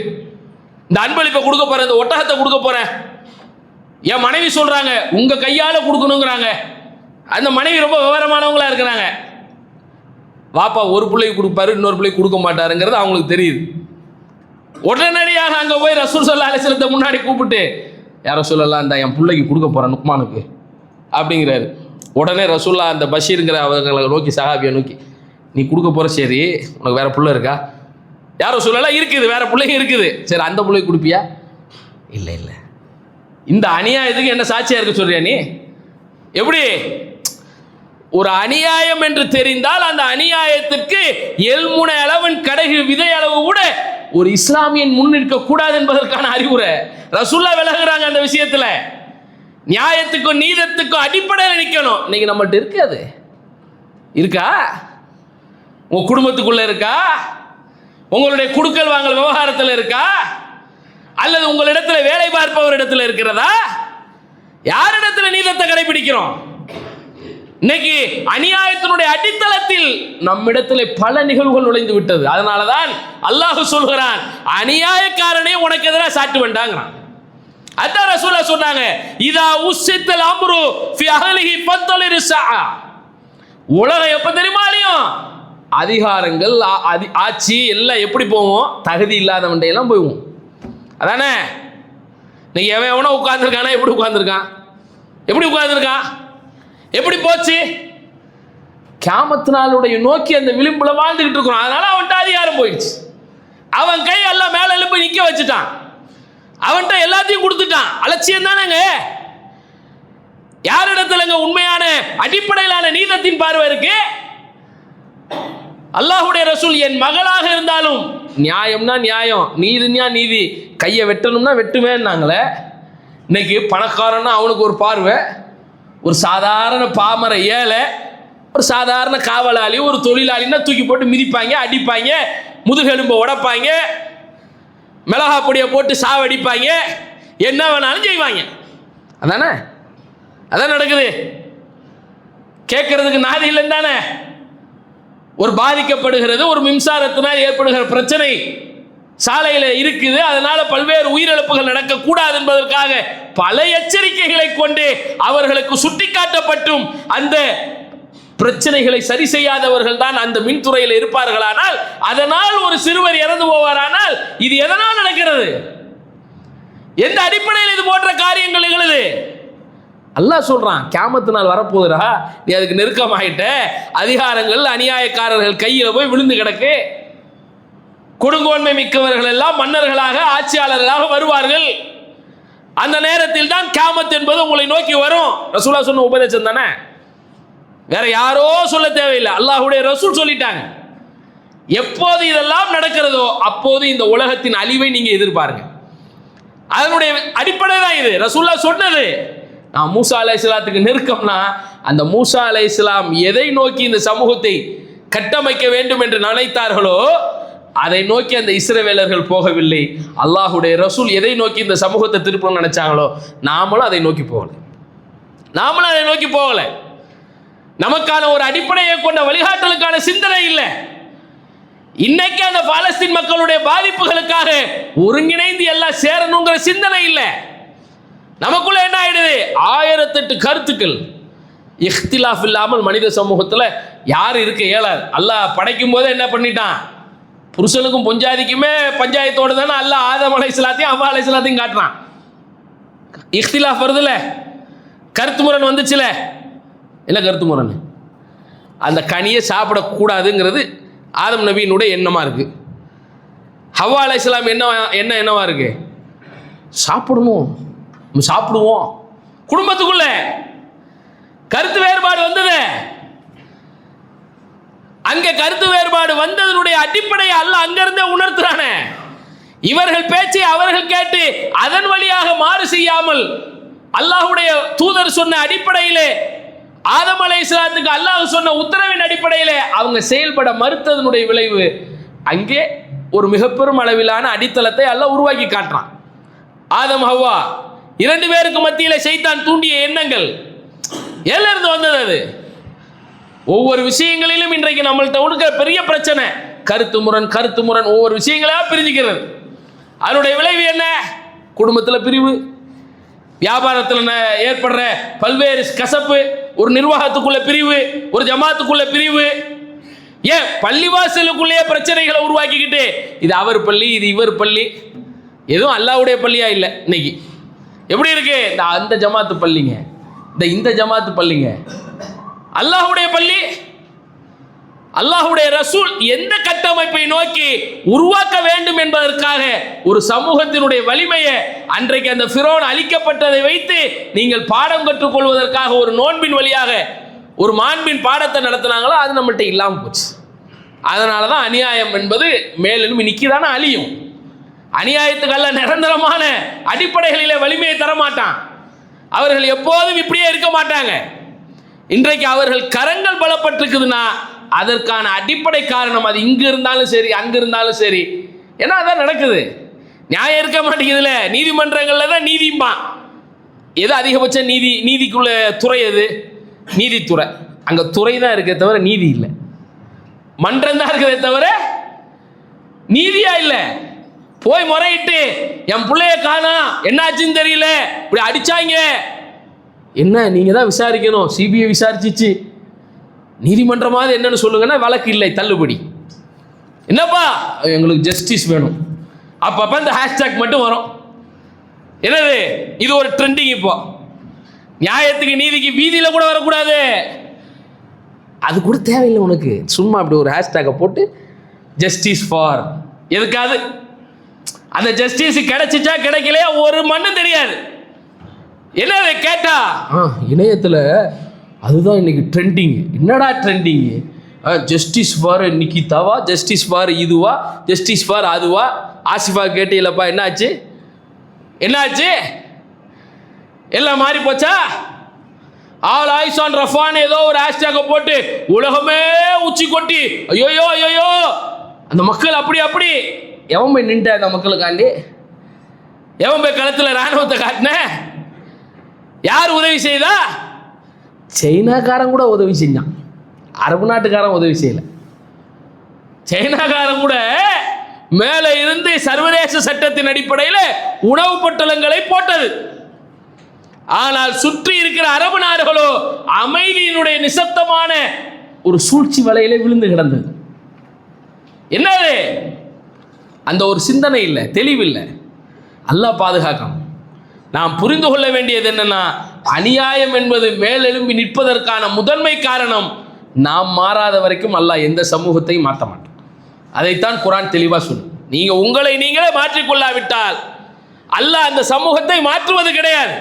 [SPEAKER 1] இந்த அன்பளிப்பை கொடுக்க போறேன், இந்த ஒட்டகத்தை கொடுக்க போறேன். என் மனைவி சொல்றாங்க உங்க கையால கொடுக்கணுங்கிறாங்க. அந்த மனைவி ரொம்ப விவரமானவங்களா இருக்கிறாங்க. வாப்பா ஒரு பிள்ளைக்கு கொடுப்பாரு, இன்னொரு பிள்ளைக்கு கொடுக்க மாட்டாருங்கிறது அவங்களுக்கு தெரியுது. உடனடியாக அங்கே போய் ரசூல் ஸல்லல்லாஹு அலைஹி வஸல்லம் முன்னாடி கூப்பிட்டு யாரோ சொல்லலாம் இந்த என் பிள்ளைக்கு கொடுக்க போகிறேன் நுக்மானுக்கு அப்படிங்கிறாரு. உடனே ரசூல்லா அந்த பஷீருங்கிற அவங்களை நோக்கி, சஹாபியை நோக்கி, நீ கொடுக்க போகிற சரி, உனக்கு வேற பிள்ளை இருக்கா? யாரோ சொல்லலாம் இருக்குது, வேற பிள்ளைங்க இருக்குது. சரி அந்த பிள்ளைக்கு கொடுப்பியா? இல்லை இல்லை, இந்த அநியாயத்துக்கு என்ன சாட்சியாக இருக்க சொல்றியா நீ? எப்படி? ஒரு அநியாயம் என்று தெரிந்தால் அந்த அநியாயத்திற்கு எல்முனை அளவன் கடைகு விதை அளவு கூட ஒரு இஸ்லாமியன் முன்னிற்க கூடாது என்பதற்கான அறிவுரை ரசூலுல்லாஹ் விலகுறாங்க. அந்த விஷயத்துல நியாயத்துக்கும் நீதத்துக்கும் அடிப்படையில் நிற்கணும். இன்னைக்கு நம்மகிட்ட இருக்காது. இருக்கா? உங்க குடும்பத்துக்குள்ள இருக்கா? உங்களுடைய குடுக்கல் வாங்கல் விவகாரத்தில் இருக்கா? அல்லது உங்களிடத்துல வேலை பார்ப்பவர் இடத்துல இருக்கிறதா? யாரிடத்துல நீதத்தை கடைபிடிக்கிறோம்? இன்னைக்கு அநியாயத்தினுடைய அடித்தளத்தில் நம்மிடத்தில் பல நிகழ்வுகள் நுழைந்து விட்டது. அதனாலதான் அல்லாஹ் சொல்கிறான், அநியாயக்காரனே உனக்கு எதிராக சாட்டு வேண்டாங்கிறான். அதான் ரசூலுல்லாஹ் சொன்னாங்க, இதா உஸ்ஸித்தல் அம்ரு ஃபி அஹ்லிஹி ஃபத்தலிரு ஸஆ. உலகம் எப்ப தெரியுமா அழியும்? அதிகாரங்கள், ஆட்சி எல்லாம் எப்படி போவோம்? தகுதி இல்லாதவன்டை எல்லாம் போய்வோம். அதானே? நீங்க எவனோ உட்கார்ந்துருக்கானா? எப்படி உட்கார்ந்துருக்கான்? எப்படி உட்கார்ந்துருக்கான்? எப்படி போச்சு? கியாமத் நாளுடைய நோக்கி அந்த விளிம்புல வாழ்ந்துகிட்டு இருக்கிறோம். அதனால அவன்கிட்ட அதிகாரம் போயிடுச்சு. அவன் கை எல்லாம் மேல எழுப்பி நிக்க வச்சுட்டான். அவன்கிட்ட எல்லாத்தையும் கொடுத்துட்டான். அலட்சியம் தானேங்க. யாரிடத்துலங்க உண்மையான அடிப்படையிலான நீதத்தின் பார்வை இருக்கு? அல்லாஹ்வுடைய ரசூல் என் மகளாக இருந்தாலும் நியாயம்னா நியாயம், நீதினா நீதி, கையை வெட்டணும்னா வெட்டுவேன்னாங்களே. இன்னைக்கு பணக்காரன்னா அவனுக்கு ஒரு பார்வை, ஒரு சாதாரண பாமர ஏழை, ஒரு சாதாரண காவலாளி, ஒரு தொழிலாளின்னா தூக்கி போட்டு மிதிப்பாங்க, அடிப்பாங்க, முதுகெலும்பை உடைப்பாங்க, மிளகா பொடியை போட்டு சாவடிப்பாங்க, என்ன வேணாலும் செய்வாங்க. அதானே? அதான் நடக்குது. கேட்கறதுக்கு நாதி இல்லைன்னு தானே? ஒரு பாதிக்கப்படுகிறது, ஒரு மின்சாரத்தினால் ஏற்படுகிற பிரச்சனை சாலையில் இருக்குது, அதனால பல்வேறு உயிரிழப்புகள் நடக்கக்கூடாது என்பதற்காக பல எச்சரிக்கைகளை கொண்டு அவர்களுக்கு சுட்டிக்காட்டப்பட்டும் அந்த பிரச்சனைகளை சரி செய்யாதவர்கள் தான் அந்த மின்துறையில் இருப்பார்களானால், அதனால் ஒரு சிறுவர் இறந்து போவாரானால் இது எதனால் நடக்கிறது? எந்த அடிப்படையில் இது போன்ற காரியங்கள் நிகழுது? அல்லாஹ் சொல்றான், கியாமத்து நாள் வரப்போகுதுடா, நீ அதுக்கு நெருக்கமாயிட்ட, அதிகாரங்கள் அநியாயக்காரர்கள் கையில போய் விழுந்து கிடக்கு, கொடுங்கோன்மை மிக்கவர்கள் எல்லாம் மன்னர்களாக ஆட்சியாளர்களாக வருவார்கள். அந்த நேரத்தில் தான் கியாமத் என்பது உங்களை நோக்கி வரும். ரசூலுல்லாஹ் சொன்ன உபதேசம் தானே, வேற யாரோ சொல்ல தேவையில்லை, அல்லாஹ்வுடைய ரசூல் சொல்லிட்டாங்க. எப்போது இதெல்லாம் நடக்கிறதோ அப்போது இந்த உலகத்தின் அழிவை நீங்க எதிர்பாருங்க. அதனுடைய அடிப்படை தான் இது. ரசூலுல்லாஹ் சொன்னது, நான் மூசா அலைஹிஸ்ஸலாத்துக்கு நெருக்கம்னா, அந்த மூசா அலைஹிஸ்ஸலாம் எதை நோக்கி இந்த சமூகத்தை கட்டமைக்க வேண்டும் என்று நினைத்தார்களோ அதை நோக்கி அந்த இஸ்ரவேலர்கள் போகவில்லை. அல்லாஹ்வுடைய ரசூல் எதை நோக்கி இந்த சமூகத்தை திருப்பணும்னு நினைச்சாங்களோ நாமளும் அதை நோக்கி போகல. நமக்கான ஒரு அடிப்படையை கொண்ட வழிகாட்டலுக்கான சிந்தனை இல்லை. இன்னைக்கு அந்த பாலஸ்தீன் மக்களுடைய பாதிப்புகளுக்காக ஒருங்கிணைந்து எல்லாம் சேரணுங்கிற சிந்தனை இல்லை. நமக்குள்ள என்ன ஆயிடுது, 1008 கருத்துக்கள். இஹ்திலாஃப் இல்லாமல் மனித சமூகத்தில் யார் இருக்க இயலாது. அல்லாஹ் படைக்கும் போதே என்ன பண்ணிட்டான், புருஷனுக்கும் பொஞ்சாதிக்குமே பஞ்சாயத்தோடு தானே அல்லாஹ் ஆதம் அலைஹிஸ்ஸலாத்தையும் அவ்வா அலைஹிஸ்ஸலாத்தையும் காட்டுறான். இஹ்திலாஃப் வருதுல, கருத்து முரண் வந்துச்சுல. என்ன கருத்து முரண்? அந்த கனியை சாப்பிடக்கூடாதுங்கிறது ஆதம் நபியினுடைய எண்ணமாக இருக்குது. ஹவ்வா அலைஹிஸ்ஸலாம் என்னவா இருக்கு, சாப்பிடுவோம். குடும்பத்துக்குள்ள கருத்து வேறுபாடு வந்தது. அங்க கருத்து வேறுபாடு வந்ததனுடைய அடிப்படையை அல்லாஹ் அங்கிருந்தே உணர்த்துறானே. இவர்கள் பேச்சை அவர்கள் கேட்டு அதன் வழியாக மாறு செய்யாமல் அல்லாஹ்வுடைய தூதர் சொன்ன அடிப்படையிலே, ஆதம் அலைஹிஸ்ஸலாத்துக்கு அல்லாஹ் சொன்ன உத்தரவின் அடிப்படையிலே அவங்க செயல்பட மறுத்ததனுடைய விளைவு அங்கே ஒரு மிக பெரும் அளவிலான அடித்தளத்தை அல்லாஹ் உருவாக்கி காட்டுறான். ஆதம் ஹவ்வா 2 பேருக்கு மத்தியில் சைத்தான் தூண்டிய எண்ணங்கள் எல்லாம் வந்தது. அது ஒவ்வொரு விஷயங்களிலும் இன்றைக்கு நம்மள்கிட்ட இருக்கிற பெரிய பிரச்சனை கருத்து முரண் ஒவ்வொரு விஷயங்களா பிரிஞ்சுக்கிறது. அதனுடைய விளைவு என்ன, குடும்பத்தில் பிரிவு, வியாபாரத்தில் ஏற்படுற பல்வேறு கசப்பு, ஒரு நிர்வாகத்துக்குள்ள பிரிவு, ஒரு ஜமாத்துக்குள்ள பிரிவு, ஏன் பள்ளிவாசலுக்குள்ளேயே பிரச்சனைகளை உருவாக்கிக்கிட்டு இது அவர் பள்ளி இது இவர் பள்ளி, எதுவும் அல்லாஹ்வுடைய பள்ளியா இல்லை. இன்னைக்கு எப்படி இருக்கு, அந்த ஜமாத்து பள்ளிங்க, இந்த ஜமாத்து பள்ளிங்க, அல்லாஹ்வுடைய பள்ளி. அல்லாஹ்வுடைய ரசூல் எந்த கட்டமைப்பை நோக்கி உருவாக்க வேண்டும் என்பதற்காக ஒரு சமூகத்தினுடைய வலிமையை அன்றைக்கு அந்த ஃபிரௌன் அழிக்கப்பட்டதை வைத்து நீங்கள் பாடம் கற்றுக்கொள்வதற்காக ஒரு நோன்பின் வழியாக ஒரு மாண்பின் பாடத்தை நடத்தினாங்களோ அது நம்மகிட்ட இல்லாமல் போச்சு. அதனால தான் அநியாயம் என்பது மேலும் இன்னைக்கு தானே அழியும். அநியாயத்துக்கெல்லாம் நிரந்தரமான அடிப்படைகளிலே வலிமையை தரமாட்டான். அவர்கள் எப்போதும் இப்படியே இருக்க மாட்டாங்க. இன்றைக்கு அவர்கள் கரங்கள் பலப்பட்டிருக்குதுன்னா அதற்கான அடிப்படை காரணம் அது இங்கு இருந்தாலும் சரி அங்கு இருந்தாலும் சரி. ஏன்னா அதான் நடக்குது. நியாயம் இருக்க மாட்டேங்குதுல, நீதிமன்றங்களில் தான் நீதிம்பான். எது அதிகபட்ச நீதிக்குள்ள துறை எது, நீதித்துறை. அங்கே துறை தான் இருக்கே தவிர நீதி இல்லை, மன்றம் தான் இருக்குதே தவிர நீதியா இல்லை. போய் முறையிட்டு என் பிள்ளைய காணா என்னாச்சுன்னு தெரியல, இப்படி அடிச்சாங்க, என்ன நீங்க தான் விசாரிக்கணும், சிபிஐ விசாரிச்சிச்சு, நீதிமன்றமாவது என்னன்னு சொல்லுங்கன்னா வழக்கு இல்லை, தள்ளுபடி. என்னப்பா எங்களுக்கு ஜஸ்டிஸ் வேணும். அப்பப்ப இந்த ஹேஷ்டாக் மட்டும் வரும். என்னது இது ஒரு ட்ரெண்டிங். இப்போ நியாயத்துக்கு நீதிக்கு வீதியில கூட வரக்கூடாது, அது கூட தேவையில்லை உனக்கு. சும்மா அப்படி ஒரு ஹேஷ்டாகை போட்டு ஜஸ்டிஸ் ஃபார், எதுக்காது அந்த ஜஸ்டிஸ் கிடைச்சிச்சா கிடைக்கலையா ஒரு மண்ணும் தெரியாது. என்னது கேட்டா இணையத்தில் அதுதான் இன்னைக்கு ட்ரெண்டிங். என்னடா ட்ரெண்டிங், ஜஸ்டிஸ் ஃபார் நிக்கிதாவா, ஜஸ்டிஸ் ஃபார் இதுவா, ஜஸ்டிஸ் ஃபார் அதுவா. ஆசிஃபா கேட்டீங்களப்பா, என்னாச்சு எல்லாம் மாறி போச்சா? ஆல் ஆயிசான் ரஃபான் ஏதோ ஒரு ஹேஷ்டாக போட்டு உலகமே உச்சி கொட்டி ஐயோ அந்த மக்கள் அப்படி எவன் போய் நின்ற அந்த மக்களுக்காண்டி, எவன் போய் களத்தில் ராணுவத்தை காட்டின, யார் உதவி செய்தா? சைனாக்காரன் கூட உதவி செஞ்சான், அரபு நாட்டுக்காரன் உதவி செய்யல. சைனாக்காரன் கூட மேலே இருந்து சர்வதேச சட்டத்தின் அடிப்படையில் உணவு பொட்டலங்களை போட்டது. ஆனால் சுற்றி இருக்கிற அரபு நாடுகளோ அமைதியினுடைய நிசப்தமான ஒரு சூழ்ச்சி வலையில விழுந்து கிடந்தது. என்னது, அந்த ஒரு சிந்தனை இல்லை, தெளிவில்லை. அல்லாஹ் பாதுகாக்கணும். நாம் புரிந்து கொள்ள வேண்டியது என்னன்னா, அநியாயம் என்பது மேலெழும்பி நிற்பதற்கான முதன்மை காரணம் நாம் மாறாத வரைக்கும் அல்லாஹ் எந்த சமூகத்தையும் மாற்ற மாட்டான். அதைத்தான் குர்ஆன் தெளிவாக சொல்லும். நீங்க உங்களை நீங்களே மாற்றிக்கொள்ளாவிட்டால் அல்லாஹ் அந்த சமூகத்தை மாற்றுவது கிடையாது.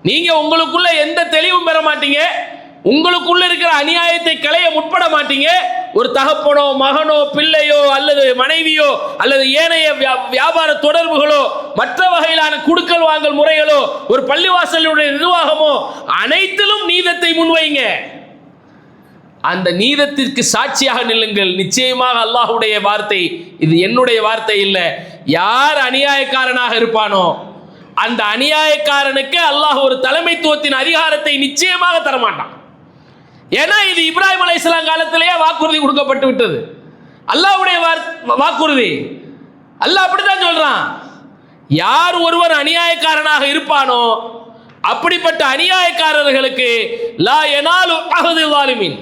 [SPEAKER 1] நீங்க உங்களுக்குள்ள எந்த தெளிவும் பெற மாட்டீங்க, உங்களுக்குள்ள இருக்கிற அநியாயத்தை களைய முற்பட மாட்டீங்க. ஒரு தகப்பனோ மகனோ பிள்ளையோ அல்லது மனைவியோ அல்லது ஏனைய வியாபார தொடர்புகளோ மற்ற வகையிலான குடுக்கல் வாங்கல் முறைகளோ ஒரு பள்ளிவாசலுடைய நிர்வாகமோ அனைத்திலும் நீதத்தை முன்வைங்க. அந்த நீதத்திற்கு சாட்சியாக நில்லுங்கள். நிச்சயமாக அல்லாஹ்வுடைய வார்த்தை, இது என்னுடைய வார்த்தை இல்லை, யார் அநியாயக்காரனாக இருப்பானோ அந்த அநியாயக்காரனுக்கு அல்லாஹ் ஒரு தலைமைத்துவத்தின் அதிகாரத்தை நிச்சயமாக தரமாட்டான். ஏன்னா இது இப்ராஹிம் அலைஹிஸ்ஸலாம் காலத்திலேயே வாக்குறுதி கொடுக்கப்பட்டு விட்டது. அல்லாஹ்வுடைய வாக்குறுதி. அல்லாஹ் அப்படித்தான் சொல்றான், யார் ஒருவர் அநியாயக்காரனாக இருப்பானோ அப்படிப்பட்ட அநியாயக்காரர்களுக்கு லா யனாலு அஹது ஸாலிமீன்,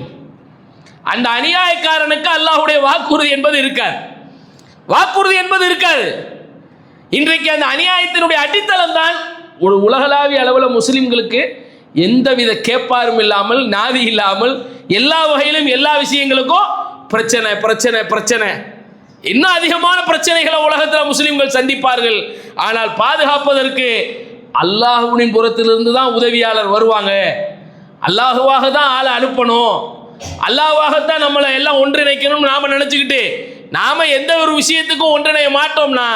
[SPEAKER 1] அந்த அநியாயக்காரனுக்கு அல்லாஹ்வுடைய வாக்குறுதி என்பது இருக்காது. வாக்குறுதி என்பது இருக்காது. இன்றைக்கு அந்த அநியாயத்தினுடைய அடித்தளம் தான் ஒரு உலகளாவிய அளவில் முஸ்லிம்களுக்கு எந்தவித கேட்பாரும் இல்லாமல், நாதி இல்லாமல், எல்லா வகையிலும் எல்லா விஷயங்களுக்கும் பிரச்சனை பிரச்சனை பிரச்சனை. இன்னும் அதிகமான பிரச்சனைகளை உலகத்தில் முஸ்லிம்கள் சந்திப்பார்கள். ஆனால் பாதுகாப்பதற்கு அல்லாஹ்வின் புறத்திலிருந்து தான் உதவியாளர் வருவாங்க. அல்லாஹுவாக தான் ஆளை அனுப்பணும், அல்லாஹ்வாகத்தான் நம்மளை எல்லாம் ஒன்றிணைக்கணும்னு நாம நினைச்சுக்கிட்டு நாம எந்த ஒரு விஷயத்துக்கும் ஒன்றிணைய மாட்டோம்னா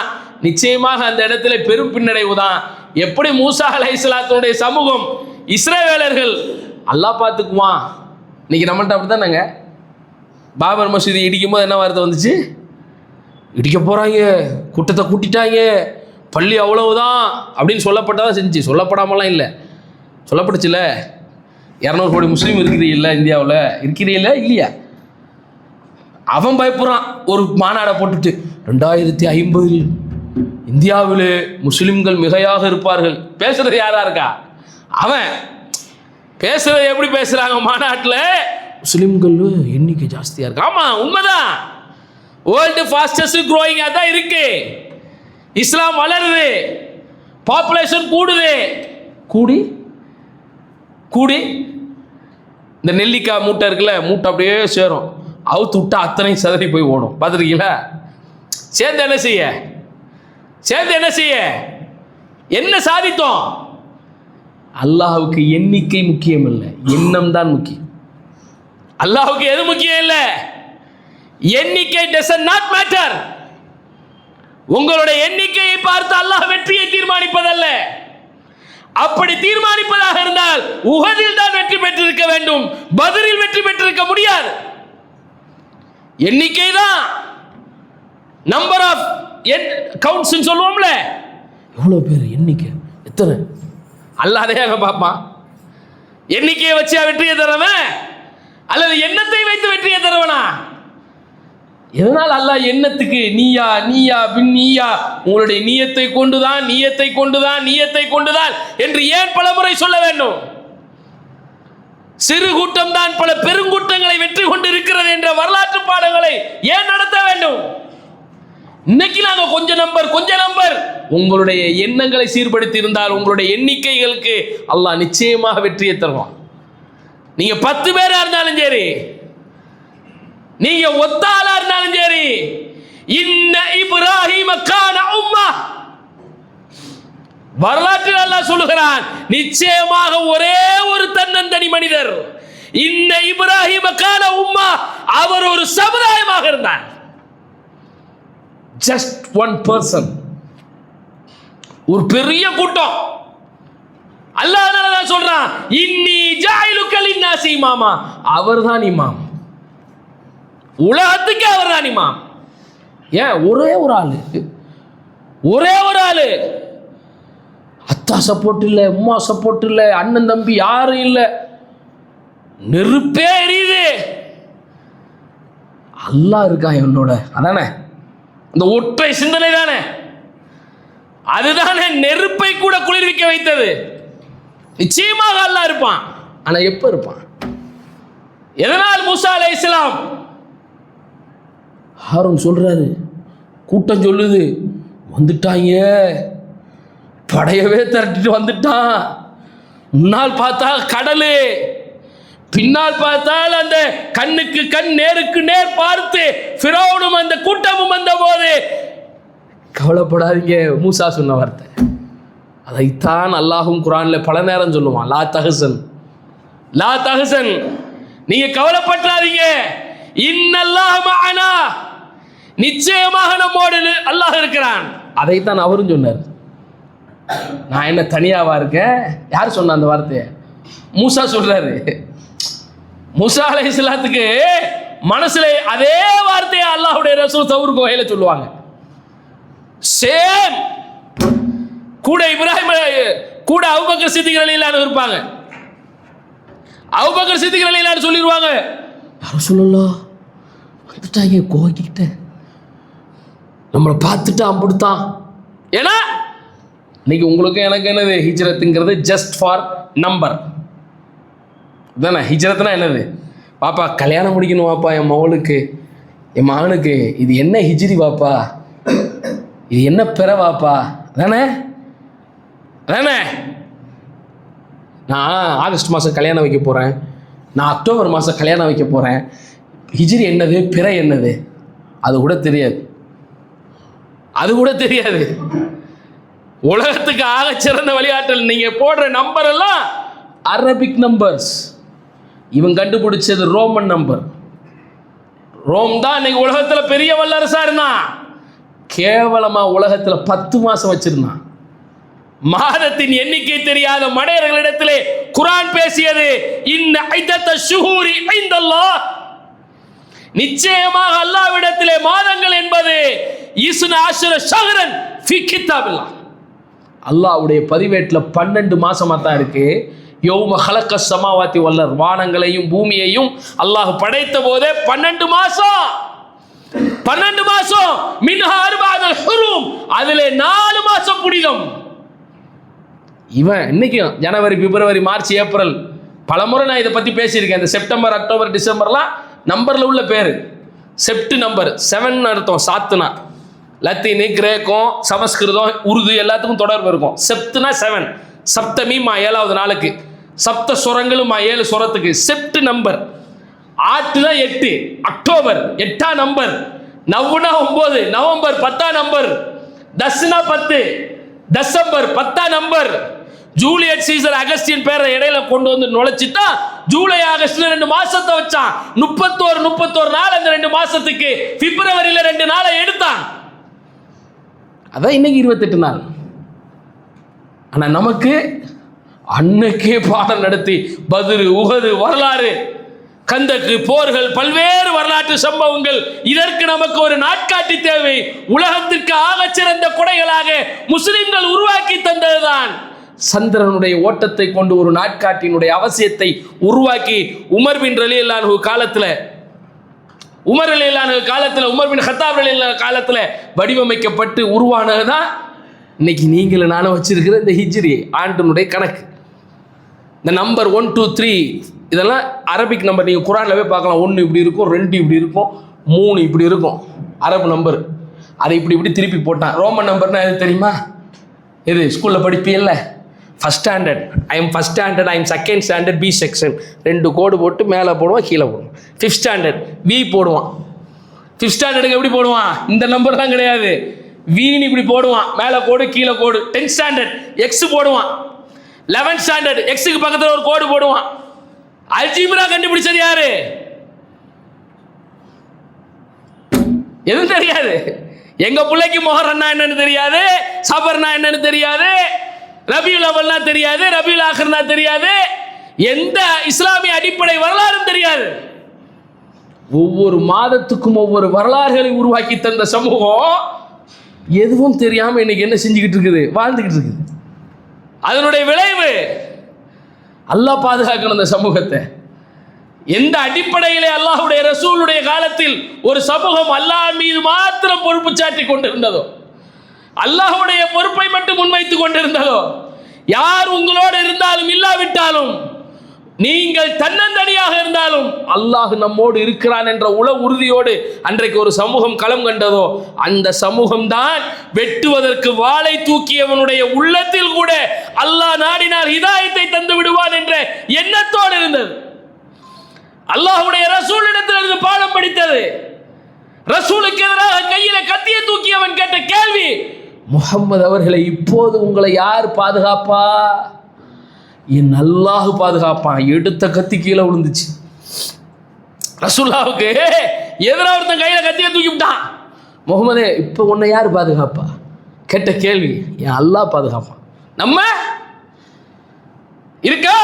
[SPEAKER 1] நிச்சயமாக அந்த இடத்துல பெரும் பின்னடைவு தான். எப்படி மூசா அலைஹிஸ்ஸலாத்துடைய சமூகம் இஸ்ரவேலர்கள் அல்லாஹ் பார்த்துக்குவான், இன்னைக்கு நம்மள்ட்ட அப்படி தானேங்க. பாபர் மசூதி இடிக்கும் போது என்ன வார்த்தை வந்துச்சு? இடிக்க போகிறாங்க, கூட்டத்தை கூட்டிட்டாங்க, பள்ளி அவ்வளவுதான் அப்படின்னு சொல்லப்பட்டதான் செஞ்சு, சொல்லப்படாமலாம் இல்லை, சொல்லப்பட்டுச்சுல. 200 கோடி முஸ்லீம் இருக்கிறீல்ல இந்தியாவில், இருக்கிறீல்ல இல்லையா? அவன் பயப்படுறான் ஒரு மாநாடை போட்டுட்டு 2050 இந்தியாவில் முஸ்லிம்கள் மிகையாக இருப்பார்கள். பேசுறது யாரா இருக்கா? அவன் பேசுறது எப்படி பேசுறாங்க மாநாட்டில்? முஸ்லிம்கள் எண்ணிக்கை ஜாஸ்தியா இருக்கு. ஆமா உண்மைதான், வேர்ல்டு ஃபாஸ்டஸ்ட் க்ரோயிங் அதான் இருக்கு. இஸ்லாம் வளருது, பாப்புலேஷன் கூடுது. கூடி கூடி இந்த நெல்லிக்காய் மூட்டை இருக்குல்ல, மூட்டை அப்படியே சேரும், அவுத்து விட்டா அத்தனை சதறி போய் ஓடும். பார்த்துருக்கீங்களா? சேர்ந்து என்ன செய்ய, சேர்ந்து என்ன செய்ய, என்ன சாதித்தோம்? அல்லாஹ்வுக்கு எண்ணிக்கை முக்கியம் இல்லை, எண்ணம் தான் முக்கியம். அல்லாஹ்வுக்கு எது முக்கியம் இல்லை, எண்ணிக்கை does not matter. உங்களுடைய எண்ணிக்கையை பார்த்து அல்லாஹ் வெற்றியை தீர்மானிப்பதல்ல. அப்படி தீர்மானிப்பதாக இருந்தால் உஹதில் தான் வெற்றி பெற்றிருக்க வேண்டும், பத்ரில் வெற்றி பெற்றிருக்க முடியாது. எண்ணிக்கை தான் நம்பர் ஆஃப் கவுண்ட்ஸ் சொல்லுவோம்ல, எவ்வளவு பேர் எண்ணிக்கை எத்தனை, அல்லாஹ் அதையாக பார்ப்பான். எண்ணிக்கையை வச்சு வெற்றியை தரவன் அல்லது எண்ணத்தை வைத்து வெற்றியை தரவனா? எதனால் அல்லாஹ் எண்ணத்துக்கு நீயா நீயா பின் நீயா, உங்களுடைய நீயத்தை கொண்டுதான் நீயத்தை கொண்டுதான் நீயத்தை கொண்டுதான் என்று ஏன் பலமுறை சொல்ல வேண்டும்? சிறு கூட்டம் தான் பல பெருங்கூட்டங்களை வெற்றி கொண்டு இருக்கிறது என்ற வரலாற்று பாடங்களை ஏன் நடத்த வேண்டும்? இன்னைக்கு நாங்க கொஞ்ச நம்பர் உங்களுடைய எண்ணங்களை சீர்படுத்தி இருந்தால் உங்களுடைய எண்ணிக்கைகளுக்கு அல்லாஹ் நிச்சயமாக வெற்றியை தருவான். நீங்க 10 பேரா இருந்தாலும் சரி, நீங்க ஒத்தாளா இருந்தாலும் சரி, இன்ன இப்ராஹீம கான உம்மா, வரலாற்றில் அல்லாஹ் சொல்லுகிறான் நிச்சயமாக ஒரே ஒரு தன்னந்தனி மனிதர், இன்ன இப்ராஹீம கான உம்மா, அவர் ஒரு சமுதாயமாக இருந்தார். ஜஸ்ட் ஒன் பர்சன், ஒரு பெரிய கூட்டம். அல்லாஹ் தான் சொல்றான் இன்னி ஜாயிலுக லின்னாசி இமாமா, அவர்தான் இமாம், உலகத்துக்கு அவர்தான் இமாம். ஏன் ஒரே ஒரு ஆளு, ஒரே ஒரு ஆளு, அத்தா சப்போர்ட் இல்லை, உம்மா சப்போர்ட் இல்லை, அண்ணன் தம்பி யாரும் இல்லை, நெருப்பே எரியுது, அல்லாஹ் இருக்கா என்னோட, அதானே இந்த ஒற்றை சிந்தனை தானே, அதுதானே நெருப்பை கூட குளிர்விக்க வைத்தது. நிச்சயமாக அல்லாஹ் இருப்பான். ஆனா எப்ப இருப்பான்? எதனால் மூசா அலைஹிஸ்ஸலாம், ஹாரூன் சொல்றாரு, கூட்டம் சொல்லுது வந்துட்டாங்க, படையவே திரட்டிட்டு வந்துட்டான். முன்னால் பார்த்தா கடலு, பின்னால் பார்த்தால் அந்த கண்ணுக்கு கண் நேருக்கு நேர் பார்த்து ஃபிரௌனும் அந்த கூட்டமும் வந்த போது கவலைப்படாதீங்க, மூசா சொன்ன வார்த்தை. அதைத்தான் அல்லாஹும் குர்ஆன்ல பல நேரம் சொல்லுவான், லா தஹசன், லா தஹசன், நீங்க கவலைப்படாதீங்க, இன்னல்லாஹ் மஅனா, நிச்சயமாக நம்மோடு அல்லாஹ் இருக்கிறான். அதைத்தான் அவரும் சொன்னார். நான் என்ன தனியாவா இருக்கேன்? யார் சொன்ன அந்த வார்த்தையை? மூசா சொல்றாரு. மூசா அலைஹிஸ்ஸலாத்துக்கு மனசுல அதே வார்த்தையை அல்லாஹ்வுடைய ரசூல் தௌர் குகையில சொல்லுவாங்க. சேம். கூட இப்ராஹிம், கூட அபூபக்கர் சித்திக் ரலியல்லாஹு அன்ஹு இருப்பாங்க. அபூபக்கர் சித்திக் ரலியல்லாஹு அன்ஹு சொல்லிடுவாங்க, ரசூலுல்லாஹ் வந்துட்டாங்க கோகிட்ட, நம்மளை பார்த்துட்டு அம்புடுத்தான். ஏன்னா இன்னைக்கு உங்களுக்கு எனக்கு என்னது, ஹிஜ்ரத்துங்கிறது ஜஸ்ட் ஃபார் நம்பர் தானே. ஹிஜ்ரத்னா என்னது? பாப்பா கல்யாணம் முடிக்கணும் வாப்பா, என் மவளுக்கு என் மகனுக்கு, இது என்ன ஹிஜ்ரி வாப்பா, இது என்ன பிற வாப்பா தானே தானே. நான் ஆகஸ்ட் மாதம் கல்யாணம் வைக்க போகிறேன், நான் அக்டோபர் மாதம் கல்யாணம் வைக்க போகிறேன், ஹிஜ்ரி என்னது பிற என்னது அது கூட தெரியாது, அது கூட தெரியாது. உலகத்துக்கு ஆக சிறந்த வழிகாட்டல் நீங்க போடுற நம்பர் எல்லாம் அரபிக் நம்பர்ஸ். இவன் கண்டுபிடிச்சது ரோமன் நம்பர். ரோம் தான் இன்னைக்கு உலகத்துல பெரிய வல்லரசா இருந்தான். கேவலமா உலகத்துல 10 மாசம் வச்சிருந்தான். மாதத்தின் எண்ணிக்கை தெரியாத மடையர்களிடத்திலே குர்ஆன் பேசியது, இன்ன ஐதத்த ஷுஹூரி இன்தல்லாஹ், நிச்சயமாக அல்லாஹ்விடத்திலே மாதங்கள் என்பது இஸ்னா அஷ்ர ஷஹ்ரன் ஃபீ கிதாபில்லாஹ், அல்லாஹ்வுடைய பதிவேட்டில் 12 மாசமா தான் இருக்கு. யௌம ஹலக்க ஸமாவாத்தி வல் அர்த், வானங்களையும் பூமியையும் அல்லாஹ் படைத்த போதே 12 மாசம். 12 மாசம். மின்ஹா அர்பஅத்துல் ஹுரும், அதிலே 4 மாசம் புனிதம். இவன் இன்னைக்கும் ஜனவரி, பிப்ரவரி, மார்ச், ஏப்ரல், பலமுறை நான் இதை பத்தி பேசியிருக்கேன். இந்த செப்டம்பர், அக்டோபர், டிசம்பர்லாம் நம்பர்ல உள்ள பேரு. செப்ட் நம்பர் 7 அர்த்தம், சாத்துனா லத்தீனு, கிரேக்கம், சமஸ்கிருதம், உருது எல்லாத்துக்கும் தொடர்பு இருக்கும். செப்ட்னா 7, சப்தமிமா 7வது நாளுக்கு, சப்த சுரங்களுமா 7 சுரத்துக்கு செப்ட் நம்பர். ஆட்டுனா 8, அக்டோபர் 8ஆம் நம்பர், நவ்வுனா 9, நவம்பர் 10ஆம் நம்பர், தஸ்னா 10, தசம்பர் 10ஆம் நம்பர். ஜூலியட் சீசர் அகஸ்டின் பேரை இடையில கொண்டு வந்து நுழைச்சிட்டா ஜூலை ஆகஸ்ட் 2 மாசத்தை வச்சான். 31 நாள் அந்த 2 மாசத்துக்கு. பிப்ரவரியில 2 நாளை எடுத்தான். அதான் இன்னைக்கு 28 நாள். ஆனா நமக்கு அன்னைக்கே பாடம் நடத்தி பத்ரு, உஹது வரலாறு, கந்தக்கு போர்கள், பல்வேறு வரலாற்று சம்பவங்கள், இதற்கு நமக்கு ஒரு நாட்காட்டி தேவை. உலகத்திற்கு ஆகச்சிறந்த கொடைகளாக முஸ்லிம்கள் உருவாக்கி தந்ததுதான் சந்திரனுடைய ஓட்டத்தை கொண்டு ஒரு நாட்காட்டியினுடைய அவசியத்தை உருவாக்கி உமர் பின் ரலியல்லாஹு அன்ஹு காலத்தில், உமர் ரலியல்லாஹு அன்ஹு காலத்தில், உமர் பின் கத்தாப் ரலியல்லாஹு அன்ஹு காலத்தில் வடிவமைக்கப்பட்டு உருவானதுதான் இன்னைக்கு நீங்களும் நானும் வச்சிருக்கிற இந்த ஹிஜ்ரி ஆண்டினுடைய கணக்கு. இந்த நம்பர் 1, 2, 3 இதெல்லாம் அரபிக் நம்பர். நீங்கள் குர்ஆன்ல போய் பார்க்கலாம். 1 இப்படி இருக்கும், 2 இப்படி இருக்கும், 3 இப்படி இருக்கும். அரபு நம்பர். அதை இப்படி திருப்பி போட்டான். ரோமன் நம்பர்னா எது தெரியுமா? இது ஸ்கூலில் படிப்பீல்ல, first standard, I am first standard, I am second standard, B section 2 கோடு போட்டு மேலே போடுவான், கீழே போடுவான். 5th ஸ்டாண்டர்ட் வி போடுவான். 5th ஸ்டாண்டர்டுக்கு எப்படி போடுவான்? இந்த நம்பர் தான் கிடையாது, வீன்னு இப்படி போடுவான், மேலே கோடு கீழே கோடு. 10th ஸ்டாண்டர்ட் எக்ஸ் போடுவான். 11th ஸ்டாண்டர்ட் எக்ஸுக்கு பக்கத்தில் ஒரு கோடு போடுவான். அல்ஜீப்ரா கண்டுபிடிச்சது யாரு? எதுவும் தெரியாது. எங்க பிள்ளைக்கு மொஹர்ரம்னா என்னன்னு தெரியாது, சபர்னா என்னன்னு தெரியாது, ரபியுல் அவல்னா தெரியாது, ரபியுல் ஆஹிர்னா தெரியாது, எந்த இஸ்லாமிய அடிப்படை வரலாறும் தெரியாது. ஒவ்வொரு மாதத்துக்கும் ஒவ்வொரு வரலாறுகளை உருவாக்கி தந்த சமூகம் எதுவும் தெரியாம இன்னைக்கு என்ன செஞ்சுக்கிட்டு இருக்குது? வாழ்ந்துகிட்டு இருக்குது. அதனுடைய விளைவு அல்லாஹ் பாதுகாக்கணும் இந்த சமூகத்தை. எந்த அடிப்படையிலே அல்லாஹ்வுடைய ரசூலுடைய காலத்தில் ஒரு சமூகம் அல்லாஹ் மீது மாத்திரம் பொறுப்பு சாட்டி கொண்டிருந்ததோ, அல்லாஹ்வுடைய பொறுப்பை மட்டும் முன்வைத்துக் கொண்டிருந்ததோ, யார் உங்களோடு இருந்தாலும் இல்லாவிட்டாலும் நீங்கள் தன்னந்தனியாக இருந்தாலும் அல்லாஹ் நம்மோடு இருக்கிறான் என்ற உள உறுதியோடு அன்றைக்கு ஒரு சமூகம் களம் கண்டதோ, அந்த சமூகம் தான் வெட்டுவதற்கு வாளை தூக்கியவனுடைய உள்ளத்தில் கூட அல்லாஹ் நாடினால் ஹிதாயத்தை தந்து விடுவான் என்ற எண்ணத்தோடு இருந்தது. அல்லாஹ்வுடைய ரசூலிடத்திலிருந்து பாடம் படித்தது. ரசூலுக்கு எதிராக கையில கத்தியை தூக்கியவன் கேட்ட கேள்வி, முஹம்மது அவர்களை இப்போது உங்களை யார் பாதுகாப்பா? என் அல்லாஹ் பாதுகாப்பான். எடுத்த கத்தி கீழே விழுந்துச்சு. ரசூலுல்லாஹ்வுக்கு எதிராக ஒருத்தன் கையில கத்தியை தூக்கி விட்டான். முஹம்மதே இப்போ உன்னை யார் பாதுகாப்பா கேட்ட கேள்வி, என் அல்லாஹ் பாதுகாப்பான். நம்ம இருக்கா?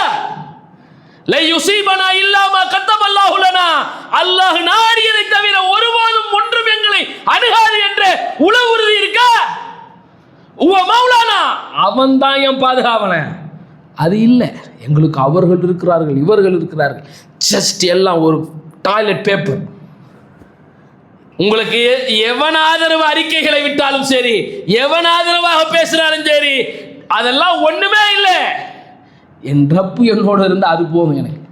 [SPEAKER 1] லை யுஸீபனா இல்லா மா கத்தபல்லாஹு லனா, அல்லாஹ் நாடியதை தவிர ஒருபோதும் ஒன்றும் எங்களை அணுகாது என்ற உள உறுதி இருக்கா? உவ மௌலானா, அவன் தான் என் பாதுகாவலன். அது இல்லை, எங்களுக்கு அவர்கள் இருக்கிறார்கள், இவர்கள் இருக்கிறார்கள். ஜஸ்ட் எல்லாம் ஒரு டாய்லெட் பேப்பர். உங்களுக்கு எவன் ஆதரவு அறிக்கைகளை விட்டாலும் சரி, எவன் ஆதரவாக பேசினாலும் சரி, அதெல்லாம் ஒண்ணுமே இல்லை. என் ரப்பு என்னோடு இருந்தால் அது போதும் எனக்கு,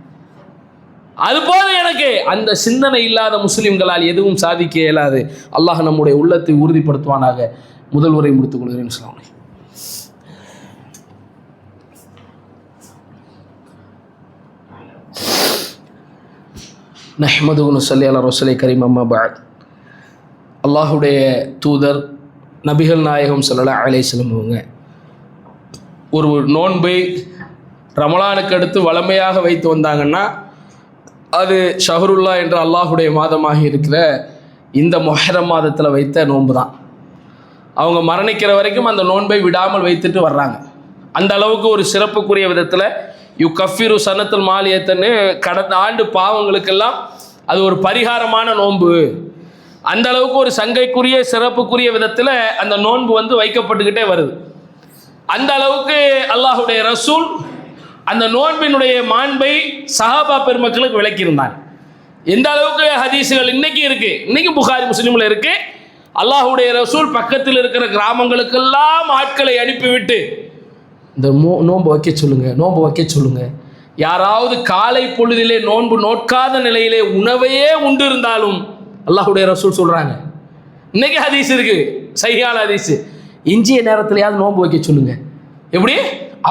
[SPEAKER 1] அது போதும் எனக்கு. அந்த சிந்தனை இல்லாத முஸ்லிம்களால் எதுவும் சாதிக்க இயலாது. அல்லாஹ் நம்முடைய உள்ளத்தை உறுதிப்படுத்துவானாக. முதல் உரை முடித்துக் கொள்கிறேன். அஸ்ஸலாமு அலைக்கும். நஹ்மதுஹு நுஸல்லி அலா ரசூலி கரீம் அம்மா பஅத். அல்லாஹுடைய தூதர் நபிகள் நாயகம் ஸல்லல்லாஹு அலைஹி வஸல்லம் அவங்க ஒரு நோன்பை ரமலானுக்கு அடுத்து வளமையாக வைத்து வந்தாங்கன்னா அது ஷஹருல்லா என்ற அல்லாஹுடைய மாதமாக இருக்கிற இந்த முஹர்ரம் மாதத்தில் வைத்த நோன்பு தான். அவங்க மரணிக்கிற வரைக்கும் அந்த நோன்பை விடாமல் வைத்துட்டு வர்றாங்க. அந்த அளவுக்கு ஒரு சிறப்புக்குரிய விதத்தில் கஃபிரு சனத்துல் மாலியத்தன்னு கடந்த ஆண்டு பாவங்களுக்கெல்லாம் அது ஒரு பரிகாரமான நோன்பு. அந்த அளவுக்கு ஒரு சங்கைக்குரிய சிறப்புக்குரிய விதத்தில் அந்த நோன்பு வைக்கப்பட்டுக்கிட்டே வருது. அந்த அளவுக்கு அல்லாஹுடைய ரசூல் அந்த நோன்பினுடைய மாண்பை சஹாபா பெருமக்களுக்கு விளக்கியிருந்தாங்க. எந்த அளவுக்கு ஹதீஸுகள் இன்னைக்கு இருக்கு, இன்னைக்கும் புகாரி முஸ்லிம்ல இருக்கு. அல்லாஹுடைய ரசூல் பக்கத்தில் இருக்கிற கிராமங்களுக்கெல்லாம் ஆட்களை அனுப்பிவிட்டு இந்த நோன்பு வைக்க சொல்லுங்க, நோன்பு வைக்க சொல்லுங்க. யாராவது காலை பொழுதிலே நோன்பு நோட்காத நிலையிலே உணவையே உண்டு இருந்தாலும் அல்லாஹுடைய ரசூல் சொல்றாங்க. இன்னைக்கு ஹதீஸ் இருக்கு, சஹீஹான ஹதீஸ், இஞ்சிய நேரத்திலேயாவது நோன்பு வைக்க சொல்லுங்க. எப்படி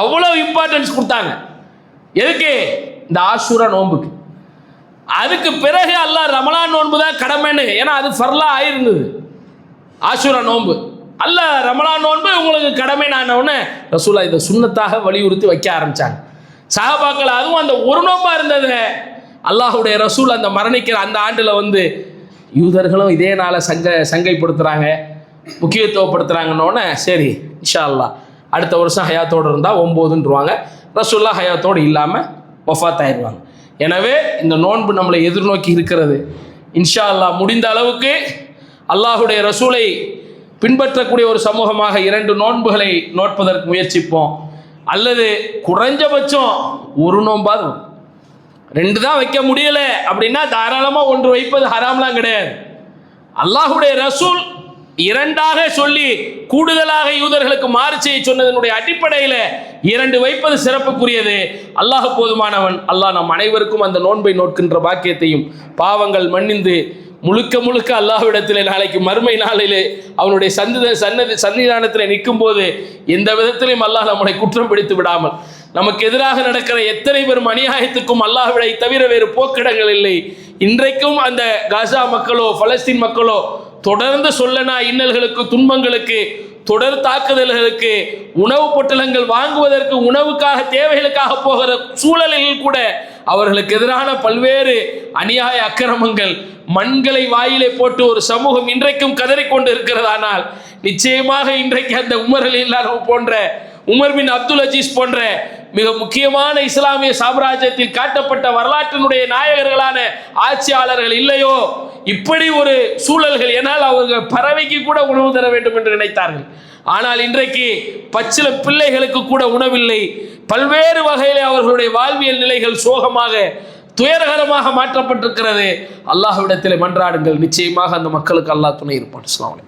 [SPEAKER 1] அவ்வளவு இம்பார்ட்டன்ஸ் கொடுத்தாங்க. எதுக்கு? இந்த ஆஷூரா நோன்புக்கு. அதுக்கு பிறகு அல்லாஹ் ரமலான் நோன்பு தான் கடமைன்னு, ஏன்னா அது ஃபர்லா ஆயிருந்தது. ஆஷூரா நோன்பு அல்லாஹ் ரமலான் நோன்பு உங்களுக்கு கடமை நானவுன்னு ரசூலா இதை சுன்னத்தாக வலியுறுத்தி வைக்க ஆரம்பிச்சாங்க. சஹாபாக்கள் அதுவும் அந்த ஒரு நோன்பா இருந்தது. அல்லாஹுடைய ரசூல் அந்த மரணிக்கிற அந்த ஆண்டில் யூதர்களும் இதே நாளை சங்கைப்படுத்துகிறாங்க, முக்கியத்துவப்படுத்துகிறாங்கன்னொன்னே சரி இன்ஷா அல்லாஹ் அடுத்த வருஷம் ஹயாத்தோடு இருந்தால் 9ன்றுவாங்க. ரசூல்லா ஹயாத்தோடு இல்லாமல் வஃபாத் ஆயிடுவாங்க. எனவே இந்த நோன்பு நம்மளை எதிர்நோக்கி இருக்கிறது. இன்ஷா அல்லாஹ் முடிந்த அளவுக்கு அல்லாஹுடைய ரசூலை பின்பற்றக்கூடிய ஒரு சமூகமாக 2 நோன்புகளை நோட்பதற்கு முயற்சிப்போம். அல்லது குறைஞ்சபட்சம் ஒரு நோன்பாது, 2 தான் வைக்க முடியல அப்படின்னா தாராளமாக 1 வைப்பது ஹராம்லாம் கிடையாது. அல்லாஹுடைய ரசூல் 2ஆக சொல்லி கூடுதலாக யூதர்களுக்கு மாறு செய்ய சொன்னதனுடைய அடிப்படையில் 2 வைப்பது சிறப்புக்குரியது. அல்லாஹ் போதுமானவன். அல்லாஹ் நம் அனைவருக்கும் அந்த நோன்பை நோக்கின்ற பாக்கியத்தையும் பாவங்கள் மன்னிந்து முழுக்க முழுக்க அல்லாஹ்விடத்திலே நாளைக்கு மறுமை நாளிலே அவனுடைய சன்னிதானத்தில் நிற்கும் போது எந்த விதத்திலையும் அல்லாஹ் நம்மளை குற்றம் பிடித்து விடாமல், நமக்கு எதிராக நடக்கிற எத்தனை பெரும் அநியாயத்துக்கும் அல்லாஹ்விடை தவிர வேறு போக்கிடங்கள் இல்லை. இன்றைக்கும் அந்த காசா மக்களோ பலஸ்தீன் மக்களோ தொடர்ந்து சொல்லனா இன்னல்களுக்கு, துன்பங்களுக்கு, தொடர் தாக்குதல்களுக்கு, உணவு பொட்டலங்கள் வாங்குவதற்கு, உணவுக்காக தேவைகளுக்காக போகிற சூழலில் கூட அவர்களுக்கு எதிரான பல்வேறு அநியாய அக்கிரமங்கள், மண்களை வாயிலே போட்டு ஒரு சமூகம் இன்றைக்கும் கதறிக்கொண்டு இருக்கிறதானால் நிச்சயமாக இன்றைக்கு அந்த உமர் ரலியல்லாஹு போன்ற, உமர் பின் அப்துல் அஜீஸ் போன்ற மிக முக்கியமான இஸ்லாமிய சாம்ராஜ்யத்தில் காட்டப்பட்ட வரலாற்றினுடைய நாயகர்களான ஆட்சியாளர்கள் இல்லையோ, இப்படி ஒரு சூழல்கள், ஏனால் அவர்கள் பறவைக்கு கூட உணவு தர வேண்டும் என்று நினைத்தார்கள். ஆனால் இன்றைக்கு பச்சில பிள்ளைகளுக்கு கூட உணவில்லை. பல்வேறு வகையிலே அவர்களுடைய வாழ்வியல் நிலைகள் சோகமாக, துயரகரமாக மாற்றப்பட்டிருக்கிறது. அல்லாஹ்விடத்திலே மன்றாடுங்கள், நிச்சயமாக அந்த மக்களுக்கு அல்லாஹ் துணை இருப்பான். அஸ்ஸலாமு அலைக்கும்.